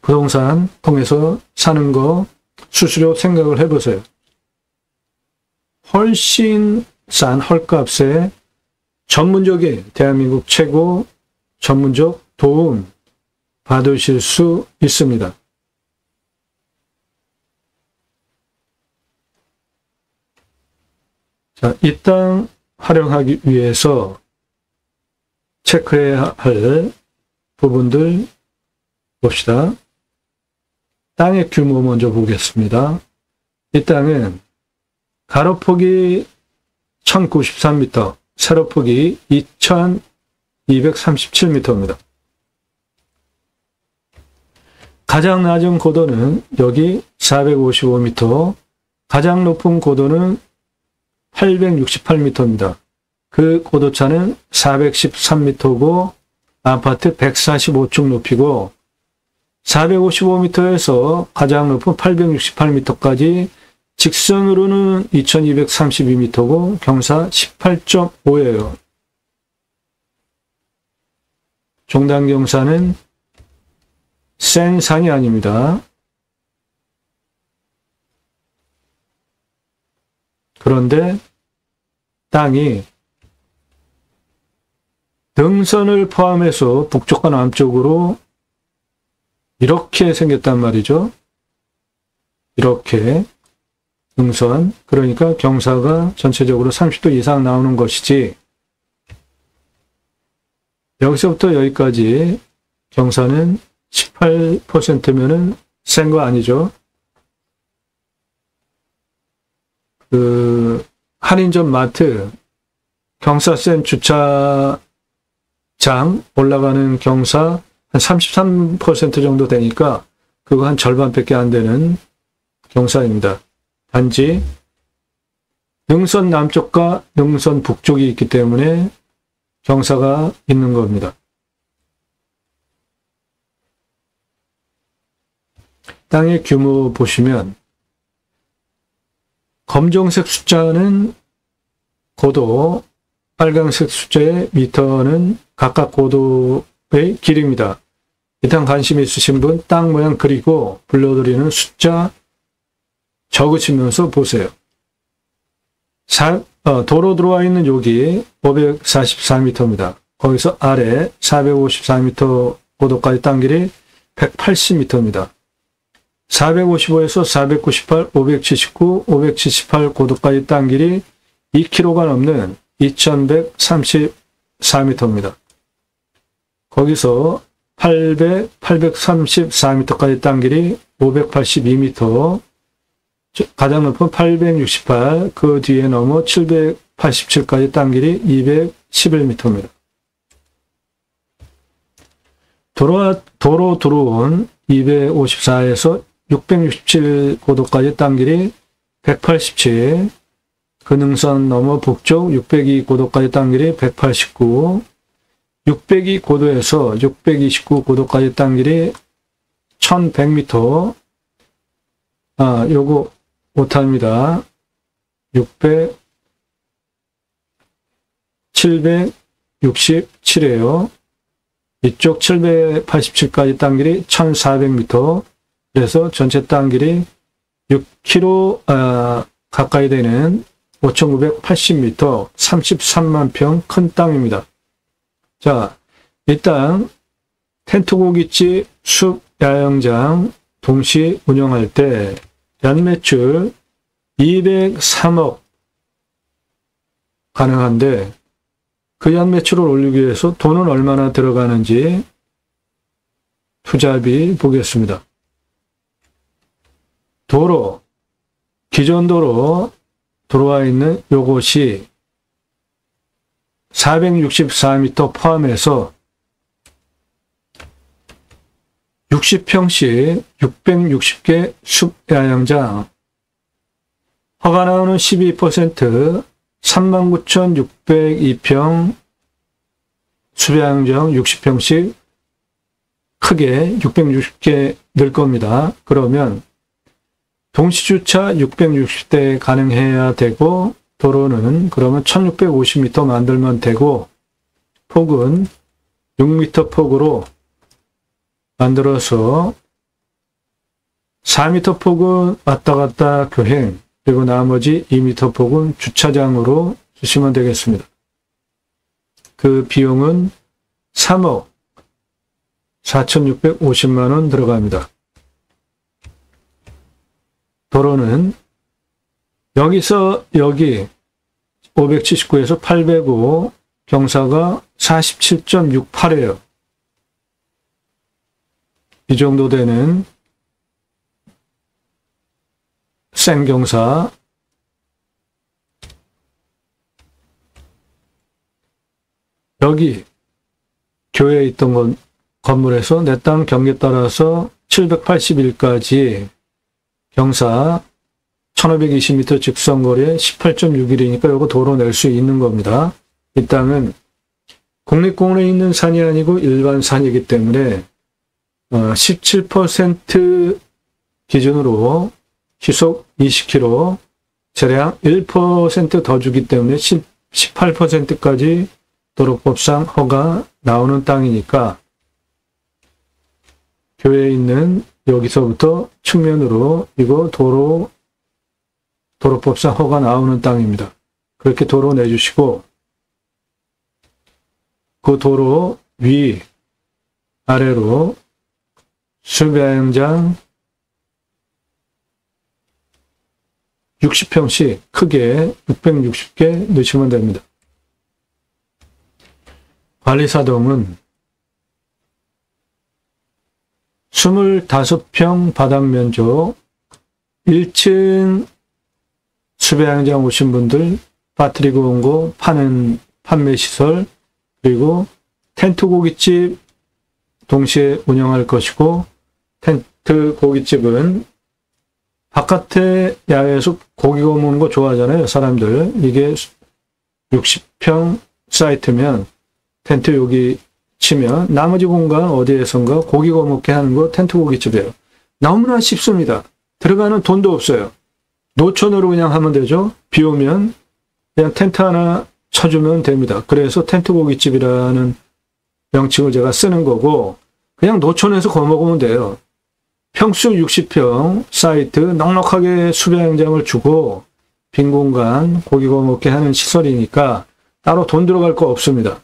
부동산 통해서 사는 거 수수료 생각을 해보세요. 훨씬 싼 헐값에 전문적인 대한민국 최고 전문적 도움 받으실 수 있습니다. 자, 이 땅 활용하기 위해서 체크해야 할 부분들 봅시다. 땅의 규모 먼저 보겠습니다. 이 땅은 가로폭이 1093m, 세로폭이 2237m입니다. 가장 낮은 고도는 여기 455m, 가장 높은 고도는 868m입니다. 그 고도차는 413m고 아파트 145층 높이고 455m에서 가장 높은 868m까지 직선으로는 2232m고 경사 18.5예요. 종단 경사는 센 산이 아닙니다. 그런데 땅이 등선을 포함해서 북쪽과 남쪽으로 이렇게 생겼단 말이죠. 이렇게 등선, 그러니까 경사가 전체적으로 30도 이상 나오는 것이지 여기서부터 여기까지 경사는 18%면은 센 거 아니죠. 그 한인점 마트 경사 센 주차장 올라가는 경사 한 33% 정도 되니까 그거 한 절반밖에 안 되는 경사입니다. 단지 능선 남쪽과 능선 북쪽이 있기 때문에 경사가 있는 겁니다. 땅의 규모 보시면 검정색 숫자는 고도, 빨간색 숫자의 미터는 각각 고도의 길입니다. 이 땅 관심 있으신 분 땅 모양 그리고 불러드리는 숫자 적으시면서 보세요. 도로 들어와 있는 여기 544m입니다. 거기서 아래 454m 고도까지 땅 길이 180m입니다. 455에서 498, 579, 578 고도까지 땅 길이 2km가 넘는 2134m입니다. 거기서 834m까지 땅 길이 582m, 가장 높은 868, 그 뒤에 넘어 787까지 땅 길이 211m입니다. 도로 들어온 254에서 667 고도까지 땅 길이 187, 근흥선 넘어 북쪽 602 고도까지 땅 길이 189, 602 고도에서 629 고도까지 땅 길이 1100m, 요거 못합니다. 767이에요. 이쪽 787까지 땅 길이 1400m, 그래서 전체 땅 길이 6km 가까이 되는 5980m, 33만 평 큰 땅입니다. 자, 이 땅 텐트 고깃집, 숲 야영장 동시 운영할 때 연매출 203억 가능한데, 그 연매출을 올리기 위해서 돈은 얼마나 들어가는지 투자비 보겠습니다. 도로, 기존 도로 들어와 있는 요것이 464m 포함해서 60평씩 660개 숲야영장, 허가 나오는 12%, 39,602평 숲야영장 60평씩 크게 660개 넣을 겁니다. 그러면 동시주차 660대 가능해야 되고, 도로는 그러면 1650m 만들면 되고, 폭은 6m 폭으로 만들어서 4m 폭은 왔다 갔다 교행, 그리고 나머지 2m 폭은 주차장으로 주시면 되겠습니다. 그 비용은 3억 4,650만 원 들어갑니다. 도로는 여기서 여기 579에서 805, 경사가 47.68이에요. 이 정도 되는 생경사, 여기 교회에 있던 건물에서 내 땅 경계 따라서 781까지 경사 1520m 직선거리에 18.61이니까 이거 도로 낼 수 있는 겁니다. 이 땅은 국립공원에 있는 산이 아니고 일반 산이기 때문에 17% 기준으로 시속 20km, 차량 1% 더 주기 때문에 18%까지 도로법상 허가 나오는 땅이니까 교회에 있는 여기서부터 측면으로 이거 도로법상 허가 나오는 땅입니다. 그렇게 도로 내주시고, 그 도로 위 아래로 숲야영장 60평씩 크게 660개 넣으시면 됩니다. 관리사동은 25평 바닥 면적, 1층 숲야영장 오신 분들 빠뜨리고 온 거 파는 판매시설, 그리고 텐트 고깃집 동시에 운영할 것이고, 텐트 고깃집은 바깥에 야외에서 고기 구워 먹는 거 좋아하잖아요, 사람들. 이게 60평 사이트면 텐트 여기 치면 나머지 공간 어디에선가 고기 구워 먹게 하는 거 텐트 고깃집이에요. 너무나 쉽습니다. 들어가는 돈도 없어요. 노천으로 그냥 하면 되죠. 비 오면 그냥 텐트 하나 쳐주면 됩니다. 그래서 텐트 고깃집이라는 명칭을 제가 쓰는 거고, 그냥 노천에서 구워 먹으면 돼요. 평수 60평 사이트 넉넉하게 숲야영장을 주고 빈 공간 고기 구워 먹게 하는 시설이니까 따로 돈 들어갈 거 없습니다.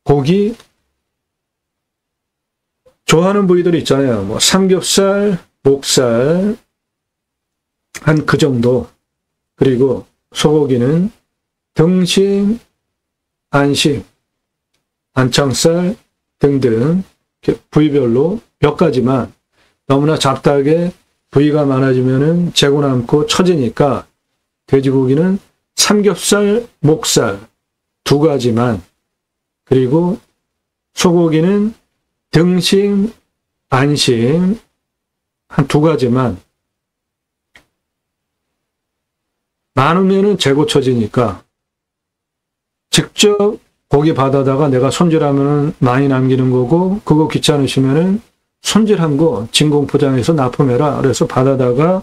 고기 좋아하는 부위들 있잖아요. 뭐 삼겹살, 목살 한 그 정도, 그리고 소고기는 등심, 안심, 안창살 등등 부위별로 몇 가지만, 너무나 잡다하게 부위가 많아지면은 재고 남고 처지니까 돼지고기는 삼겹살, 목살 두 가지만, 그리고 소고기는 등심, 안심 한 두 가지만 많으면은 재고 처지니까 직접 고기 받아다가 내가 손질하면은 많이 남기는 거고, 그거 귀찮으시면은 손질한 거 진공 포장해서 납품해라. 그래서 받아다가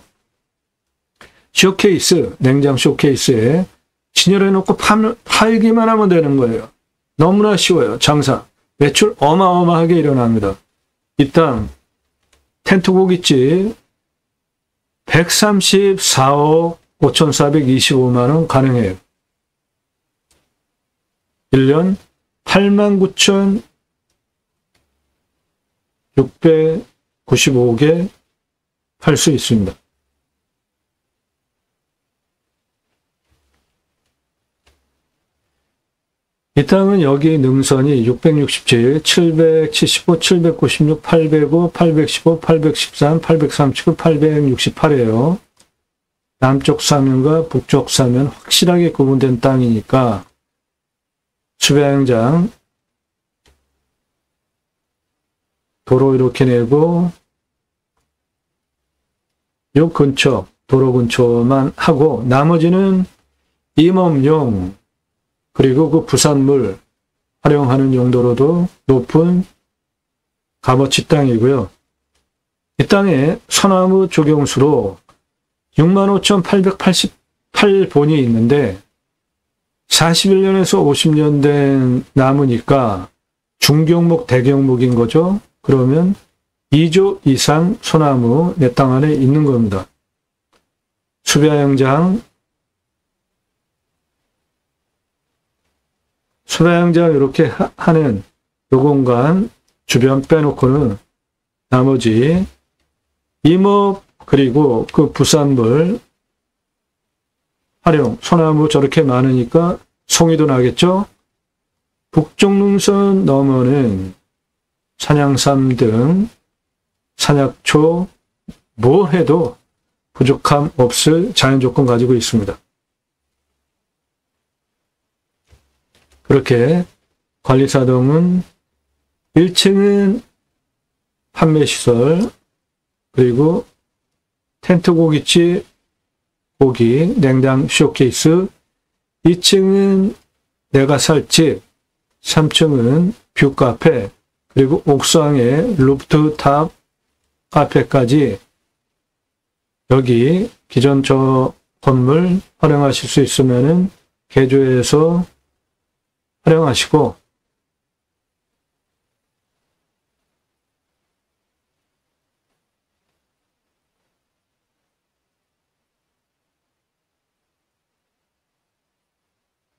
쇼케이스, 냉장 쇼케이스에 진열해 놓고 팔기만 하면 되는 거예요. 너무나 쉬워요. 장사. 매출 어마어마하게 일어납니다. 이 땅 텐트 고깃집 134억 5,425만 원 가능해요. 1년 89,695개 팔 수 있습니다. 이 땅은 여기 능선이 667, 775, 796, 805, 815, 813, 839, 868이에요. 남쪽 사면과 북쪽 사면 확실하게 구분된 땅이니까 수배양장 도로 이렇게 내고 요 근처, 도로 근처만 하고 나머지는 임업용 그리고 그 부산물 활용하는 용도로도 높은 값어치 땅이고요. 이 땅에 소나무 조경수로 65,888본이 있는데 41년에서 50년 된 나무니까 중경목, 대경목인 거죠. 그러면 2조 이상 소나무 내 땅 안에 있는 겁니다. 수배양장 이렇게 하는 요 공간 주변 빼놓고는 나머지 임업 그리고 그 부산물 활용, 소나무 저렇게 많으니까 송이도 나겠죠? 북쪽 능선 넘어는 산양삼 등 산약초 뭘 해도 부족함 없을 자연 조건 가지고 있습니다. 그렇게 관리사동은 1층은 판매시설, 그리고 텐트 고깃집, 고기, 냉장 쇼케이스, 2층은 내가 살 집, 3층은 뷰카페, 그리고 옥상에 루프탑 카페까지 여기 기존 저 건물 활용하실 수 있으면은 개조해서 활용하시고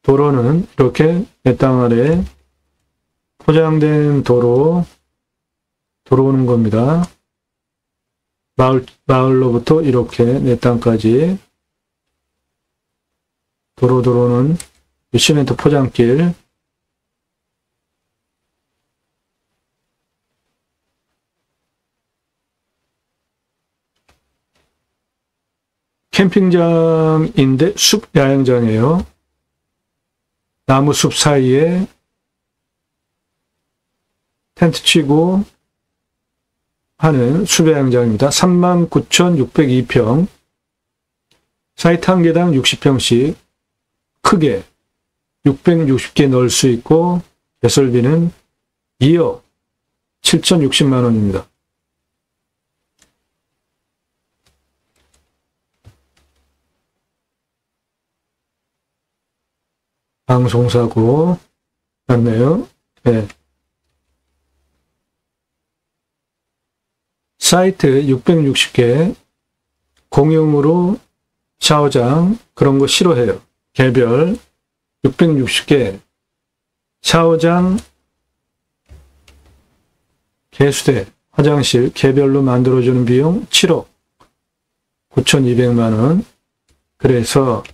도로는 이렇게 내 땅 아래 포장된 도로 들어오는 겁니다. 마을로부터 이렇게 내 땅까지 도로 들어오는 시멘트 포장길, 캠핑장인데 숲 야영장이에요. 나무 숲 사이에 텐트 치고 하는 숲야영장입니다. 39,602평, 사이트 한 개당 60평씩 크게 660개 넣을 수 있고 개설비는 2억 7,060만 원입니다. 방송사고 났네요. 네. 사이트 660개, 공용으로 샤워장 그런 거 싫어해요. 개별 660개, 샤워장, 개수대, 화장실 개별로 만들어주는 비용 7억 9,200만 원. 그래서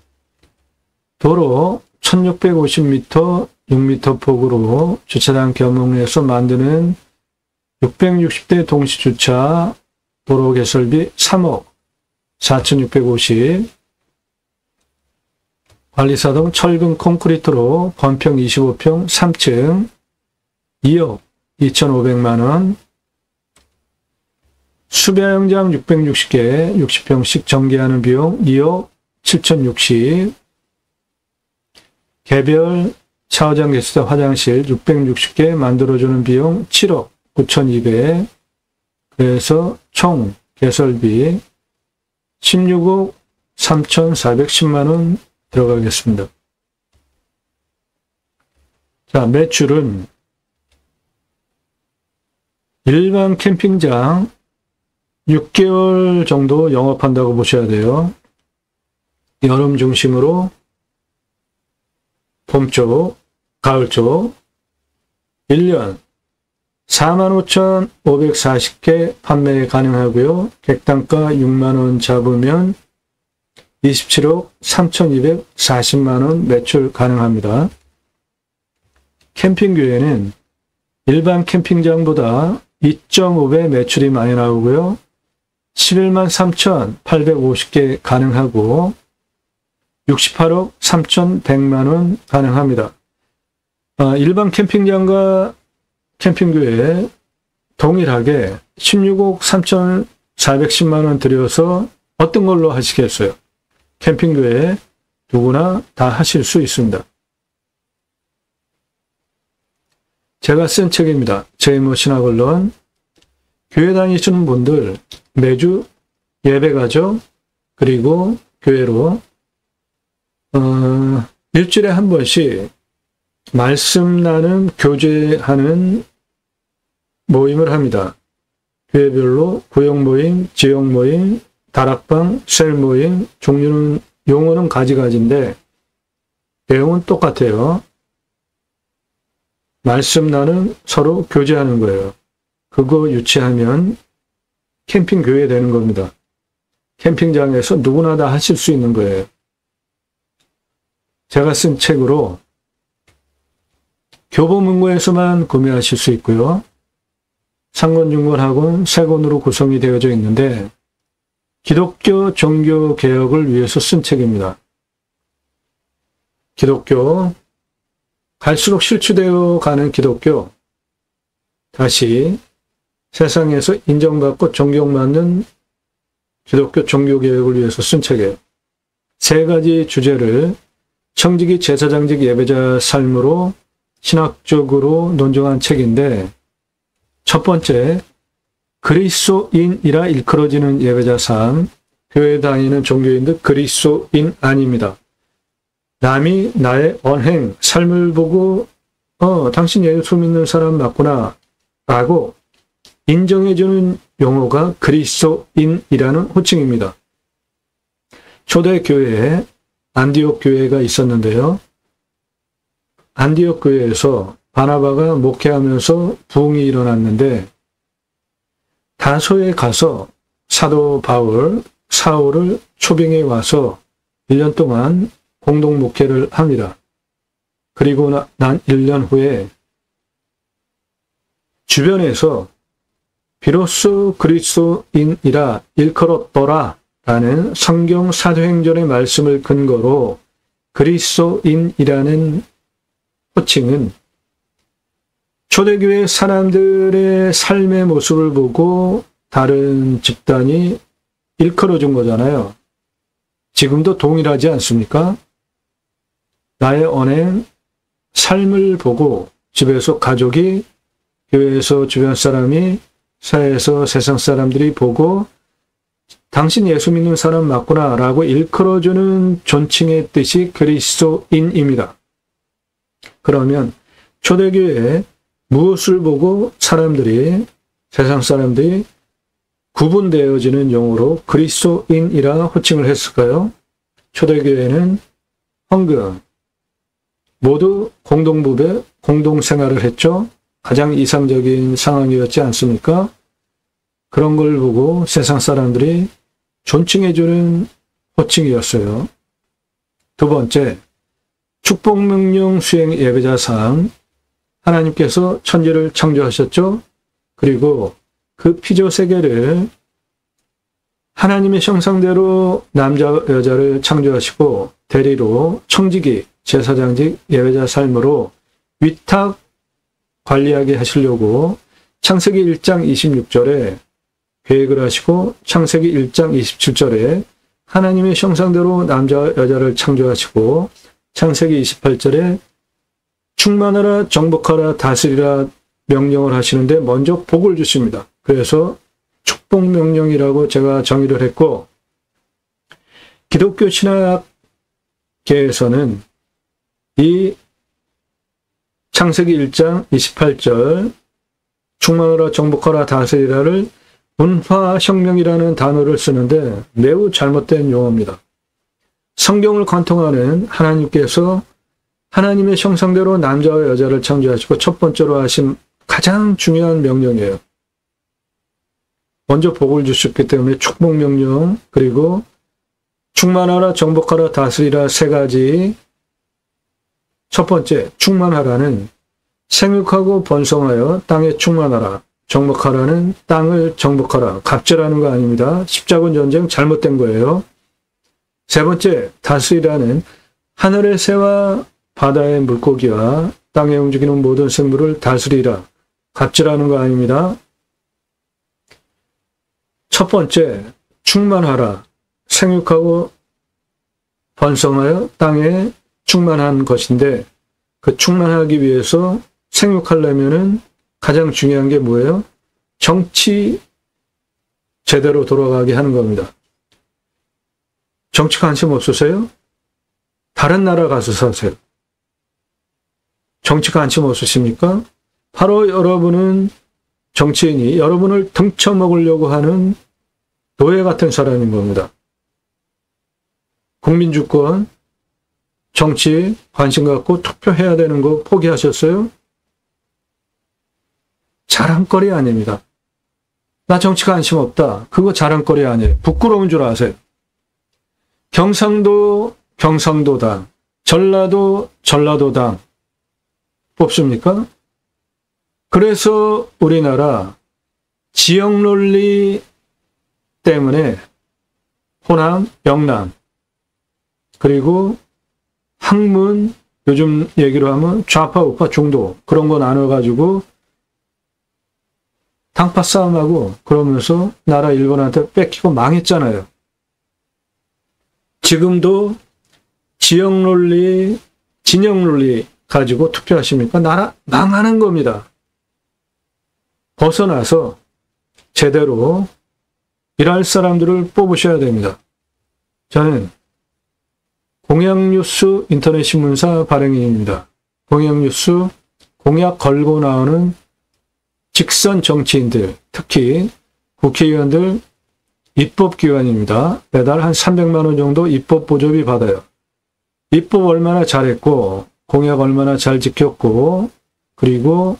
도로 1650m, 6m 폭으로 주차장 겸용해서 만드는 660대 동시주차 도로 개설비 3억 4,650, 관리사동 철근 콘크리트로 건평 25평 3층 2억 2,500만 원, 수배영장 660개, 60평씩 정기하는 비용 2억 7,060, 개별 샤워장, 개수대, 화장실 660개 만들어주는 비용 7억 9,200, 그래서 총 개설비 16억 3,410만 원 들어가겠습니다. 자, 매출은 일반 캠핑장 6개월 정도 영업한다고 보셔야 돼요. 여름 중심으로 봄 쪽, 가을 쪽 1년 45,540개 판매 가능하고요. 객단가 6만 원 잡으면 27억 3,240만 원 매출 가능합니다. 캠핑교회는 일반 캠핑장보다 2.5배 매출이 많이 나오고요. 11만 3,850개 가능하고 68억 3,100만 원 가능합니다. 일반 캠핑장과 캠핑교회 동일하게 16억 3,410만 원 들여서 어떤 걸로 하시겠어요? 캠핑교회 누구나 다 하실 수 있습니다. 제가 쓴 책입니다. 제이모 신학언론. 교회 다니시는 분들 매주 예배 가죠. 그리고 교회로 일주일에 한 번씩 말씀 나눔 교제하는 모임을 합니다. 교회별로 구역 모임, 지역 모임, 다락방, 셀 모임, 종류는 용어는 가지가지인데 내용은 똑같아요. 말씀 나눔 서로 교제하는 거예요. 그거 유치하면 캠핑 교회 되는 겁니다. 캠핑장에서 누구나 다 하실 수 있는 거예요. 제가 쓴 책으로 교보문고에서만 구매하실 수 있고요. 상권중권학원 3권으로 구성이 되어져 있는데 기독교 종교개혁을 위해서 쓴 책입니다. 기독교, 갈수록 실추되어 가는 기독교, 다시 세상에서 인정받고 존경받는 기독교 종교개혁을 위해서 쓴 책이에요. 3가지 주제를 청지기 제사장직 예배자 삶으로 신학적으로 논증한 책인데, 첫 번째, 그리스도인이라 일컬어지는 예배자 삶, 교회 다니는 종교인들 그리스도인 아닙니다. 남이 나의 언행, 삶을 보고 당신 예수 믿는 사람 맞구나 라고 인정해주는 용어가 그리스도인이라는 호칭입니다. 초대교회에 안디옥 교회가 있었는데요. 안디옥 교회에서 바나바가 목회하면서 부흥이 일어났는데 다소에 가서 사도 바울, 사울을 초빙해 와서 1년 동안 공동 목회를 합니다. 그리고 난 1년 후에 주변에서 비로소 그리스도인이라 일컬었더라 라는 성경 사도행전의 말씀을 근거로 그리스도인이라는 호칭은 초대교회 사람들의 삶의 모습을 보고 다른 집단이 일컬어준 거잖아요. 지금도 동일하지 않습니까? 나의 언행, 삶을 보고 집에서 가족이, 교회에서 주변 사람이, 사회에서 세상 사람들이 보고 당신 예수 믿는 사람 맞구나 라고 일컬어주는 존칭의 뜻이 그리스도인입니다. 그러면 초대교회에 무엇을 보고 사람들이, 세상 사람들이 구분되어지는 용어로 그리스도인이라 호칭을 했을까요? 초대교회는 헌금, 모두 공동부배, 공동생활을 했죠. 가장 이상적인 상황이었지 않습니까? 그런 걸 보고 세상 사람들이 존칭해주는 호칭이었어요. 두 번째, 축복명령 수행 예배자 삶. 하나님께서 천지를 창조하셨죠. 그리고 그 피조 세계를 하나님의 형상대로 남자 여자를 창조하시고 대리로 청지기 제사장직 예배자 삶으로 위탁 관리하게 하시려고 창세기 1장 26절에 계획을 하시고 창세기 1장 27절에 하나님의 형상대로 남자와 여자를 창조하시고 창세기 28절에 충만하라 정복하라 다스리라 명령을 하시는데 먼저 복을 주십니다. 그래서 축복 명령이라고 제가 정의를 했고, 기독교 신학계에서는 이 창세기 1장 28절 충만하라 정복하라 다스리라를 문화혁명이라는 단어를 쓰는데 매우 잘못된 용어입니다. 성경을 관통하는 하나님께서 하나님의 형상대로 남자와 여자를 창조하시고 첫 번째로 하신 가장 중요한 명령이에요. 먼저 복을 주셨기 때문에 축복명령, 그리고 충만하라 정복하라 다스리라 세 가지. 첫 번째, 충만하라는 생육하고 번성하여 땅에 충만하라. 정복하라는 땅을 정복하라. 갑질하는 거 아닙니다. 십자군 전쟁 잘못된 거예요. 세 번째, 다스리라는 하늘의 새와 바다의 물고기와 땅에 움직이는 모든 생물을 다스리라. 갑질하는 거 아닙니다. 첫 번째, 충만하라. 생육하고 번성하여 땅에 충만한 것인데, 그 충만하기 위해서 생육하려면은 가장 중요한 게 뭐예요? 정치 제대로 돌아가게 하는 겁니다. 정치 관심 없으세요? 다른 나라 가서 사세요. 정치 관심 없으십니까? 바로 여러분은 정치인이 여러분을 등쳐먹으려고 하는 노예 같은 사람인 겁니다. 국민주권, 정치 관심 갖고 투표해야 되는 거 포기하셨어요? 자랑거리 아닙니다. 나 정치 관심 없다. 그거 자랑거리 아니에요. 부끄러운 줄 아세요. 경상도 경상도당, 전라도 전라도당 뽑습니까? 그래서 우리나라 지역 논리 때문에 호남, 영남, 그리고 학문, 요즘 얘기로 하면 좌파, 우파, 중도 그런 거 나눠가지고 당파 싸움하고 그러면서 나라 일본한테 뺏기고 망했잖아요. 지금도 지역 논리, 진영 논리 가지고 투표하십니까? 나라 망하는 겁니다. 벗어나서 제대로 일할 사람들을 뽑으셔야 됩니다. 저는 공약뉴스 인터넷 신문사 발행인입니다. 공약뉴스 공약 걸고 나오는 직선 정치인들, 특히 국회의원들 입법기관입니다. 매달 한 300만 원 정도 입법 보조비 받아요. 입법 얼마나 잘했고 공약 얼마나 잘 지켰고, 그리고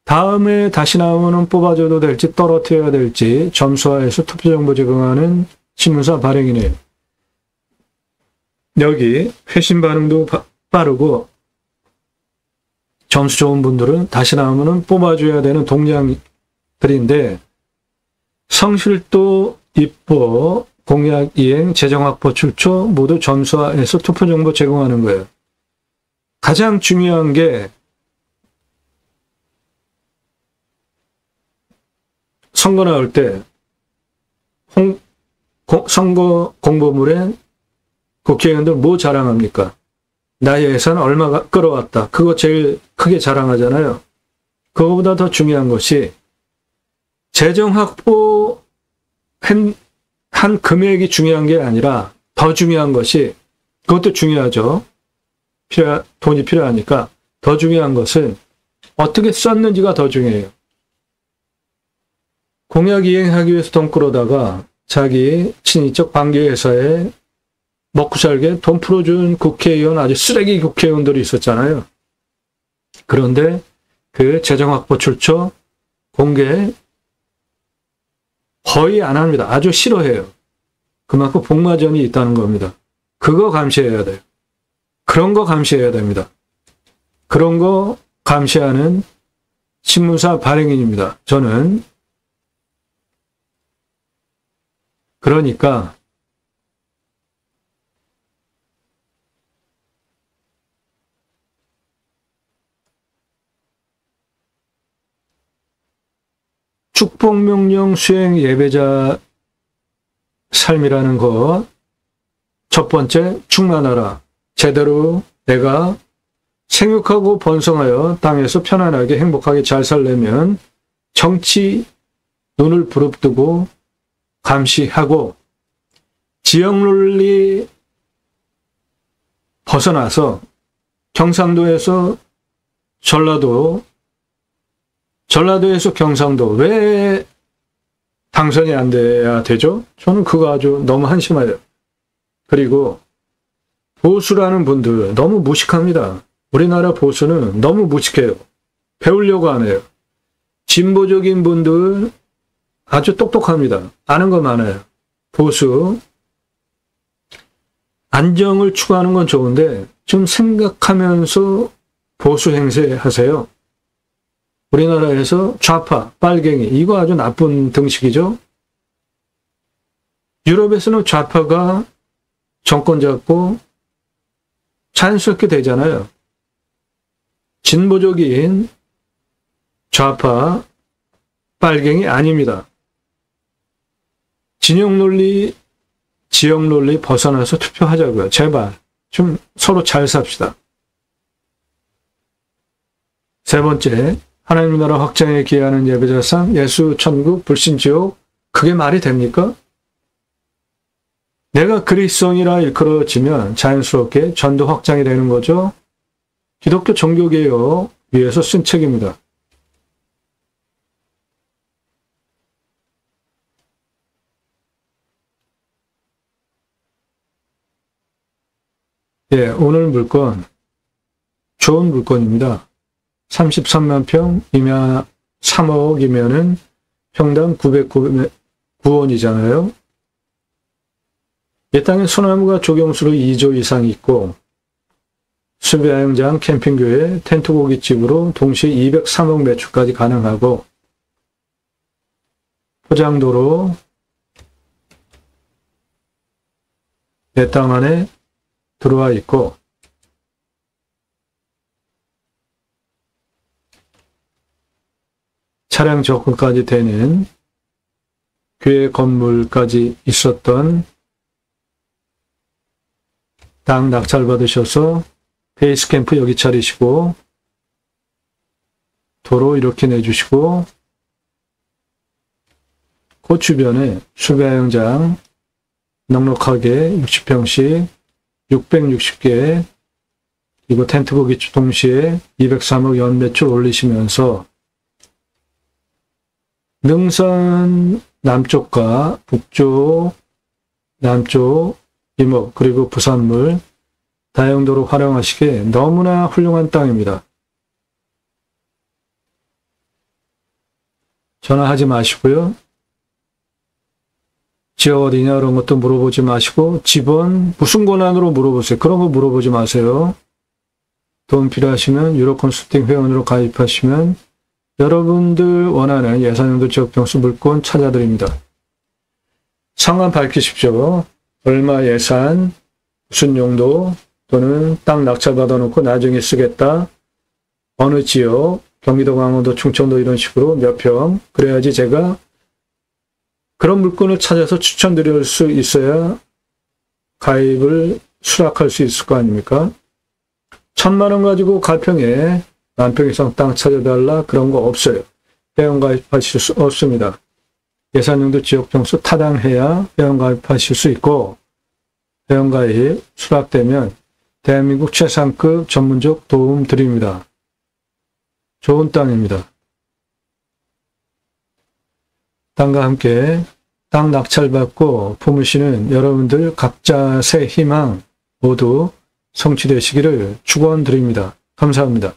다음에 다시 나오면 뽑아줘도 될지 떨어뜨려야 될지 점수화해서 투표정보 제공하는 신문사 발행이네요. 여기 회신 반응도 빠르고 점수 좋은 분들은 다시 나오면 뽑아줘야 되는 동량들인데, 성실도, 입법, 공약 이행, 재정 확보, 출처 모두 점수화해서 투표 정보 제공하는 거예요. 가장 중요한 게 선거 나올 때 선거 공보물에 국회의원들 뭐 자랑합니까? 나의 예산 얼마 끌어왔다. 그거 제일 크게 자랑하잖아요. 그거보다 더 중요한 것이 재정 확보 한 금액이 중요한 게 아니라 더 중요한 것이, 그것도 중요하죠. 돈이 필요하니까. 더 중요한 것은 어떻게 썼는지가 더 중요해요. 공약 이행하기 위해서 돈 끌어다가 자기 친인척 관계회사에 먹고 살게 돈 풀어준 국회의원, 아주 쓰레기 국회의원들이 있었잖아요. 그런데 그 재정 확보 출처 공개 거의 안 합니다. 아주 싫어해요. 그만큼 복마전이 있다는 겁니다. 그거 감시해야 돼요. 그런 거 감시해야 됩니다. 그런 거 감시하는 신문사 발행인입니다. 저는. 그러니까 축복명령 수행 예배자 삶이라는 것, 첫 번째, 충만하라. 제대로 내가 생육하고 번성하여 땅에서 편안하게 행복하게 잘 살려면 정치 눈을 부릅뜨고 감시하고 지역논리 벗어나서 경상도에서 전라도에서 경상도 왜 당선이 안 돼야 되죠? 저는 그거 아주 너무 한심해요. 그리고 보수라는 분들 너무 무식합니다. 우리나라 보수는 너무 무식해요. 배우려고 안 해요. 진보적인 분들 아주 똑똑합니다. 아는 거 많아요. 보수 안정을 추구하는 건 좋은데 좀 생각하면서 보수 행세하세요. 우리나라에서 좌파, 빨갱이 이거 아주 나쁜 등식이죠. 유럽에서는 좌파가 정권 잡고 자연스럽게 되잖아요. 진보적인 좌파, 빨갱이 아닙니다. 진영 논리, 지역 논리 벗어나서 투표하자고요. 제발 좀 서로 잘 삽시다. 세 번째, 하나님 나라 확장에 기여하는 예배자상, 예수, 천국, 불신, 지옥, 그게 말이 됩니까? 내가 그리스도인이라 일컬어지면 자연스럽게 전도 확장이 되는 거죠. 기독교 종교개혁 위해서 쓴 책입니다. 예, 오늘 물건 좋은 물건입니다. 33만 평이면 3억이면은 평당 909원이잖아요. 이 땅에 소나무가 조경수로 2조 이상 있고 수배야영장, 캠핑교회, 텐트고깃집으로 동시에 203억 매출까지 가능하고 포장도로 내 땅 안에 들어와 있고 차량 접근까지 되는 교회 건물까지 있었던 땅 낙찰받으셔서 베이스캠프 여기 차리시고 도로 이렇게 내주시고 그 주변에 수배야영장 넉넉하게 60평씩 660개 그리고 텐트고깃집 동시에 203억 연매출 올리시면서 능선 남쪽과 북쪽, 남쪽 이목 그리고 부산물 다용도로 활용하시기에 너무나 훌륭한 땅입니다. 전화하지 마시고요. 지역 어디냐 이런 것도 물어보지 마시고 집은 무슨 권한으로 물어보세요. 그런 거 물어보지 마세요. 도움 필요하시면 유로 컨설팅 회원으로 가입하시면 여러분들 원하는 예산용도 지역병수 물건 찾아드립니다. 상황 밝히십시오. 얼마 예산, 무슨 용도 또는 땅 낙찰 받아놓고 나중에 쓰겠다. 어느 지역, 경기도, 강원도, 충청도 이런 식으로 몇 평. 그래야지 제가 그런 물건을 찾아서 추천드릴 수 있어야 가입을 수락할 수 있을 거 아닙니까? 1,000만 원 가지고 가평에 10,000평 이상 땅 찾아달라 그런 거 없어요. 회원가입하실 수 없습니다. 예산용도 지역병수 타당해야 회원가입하실 수 있고 회원가입 수락되면 대한민국 최상급 전문적 도움 드립니다. 좋은 땅입니다. 땅과 함께 땅 낙찰받고 품으시는 여러분들 각자 새 희망 모두 성취되시기를 축원드립니다. 감사합니다.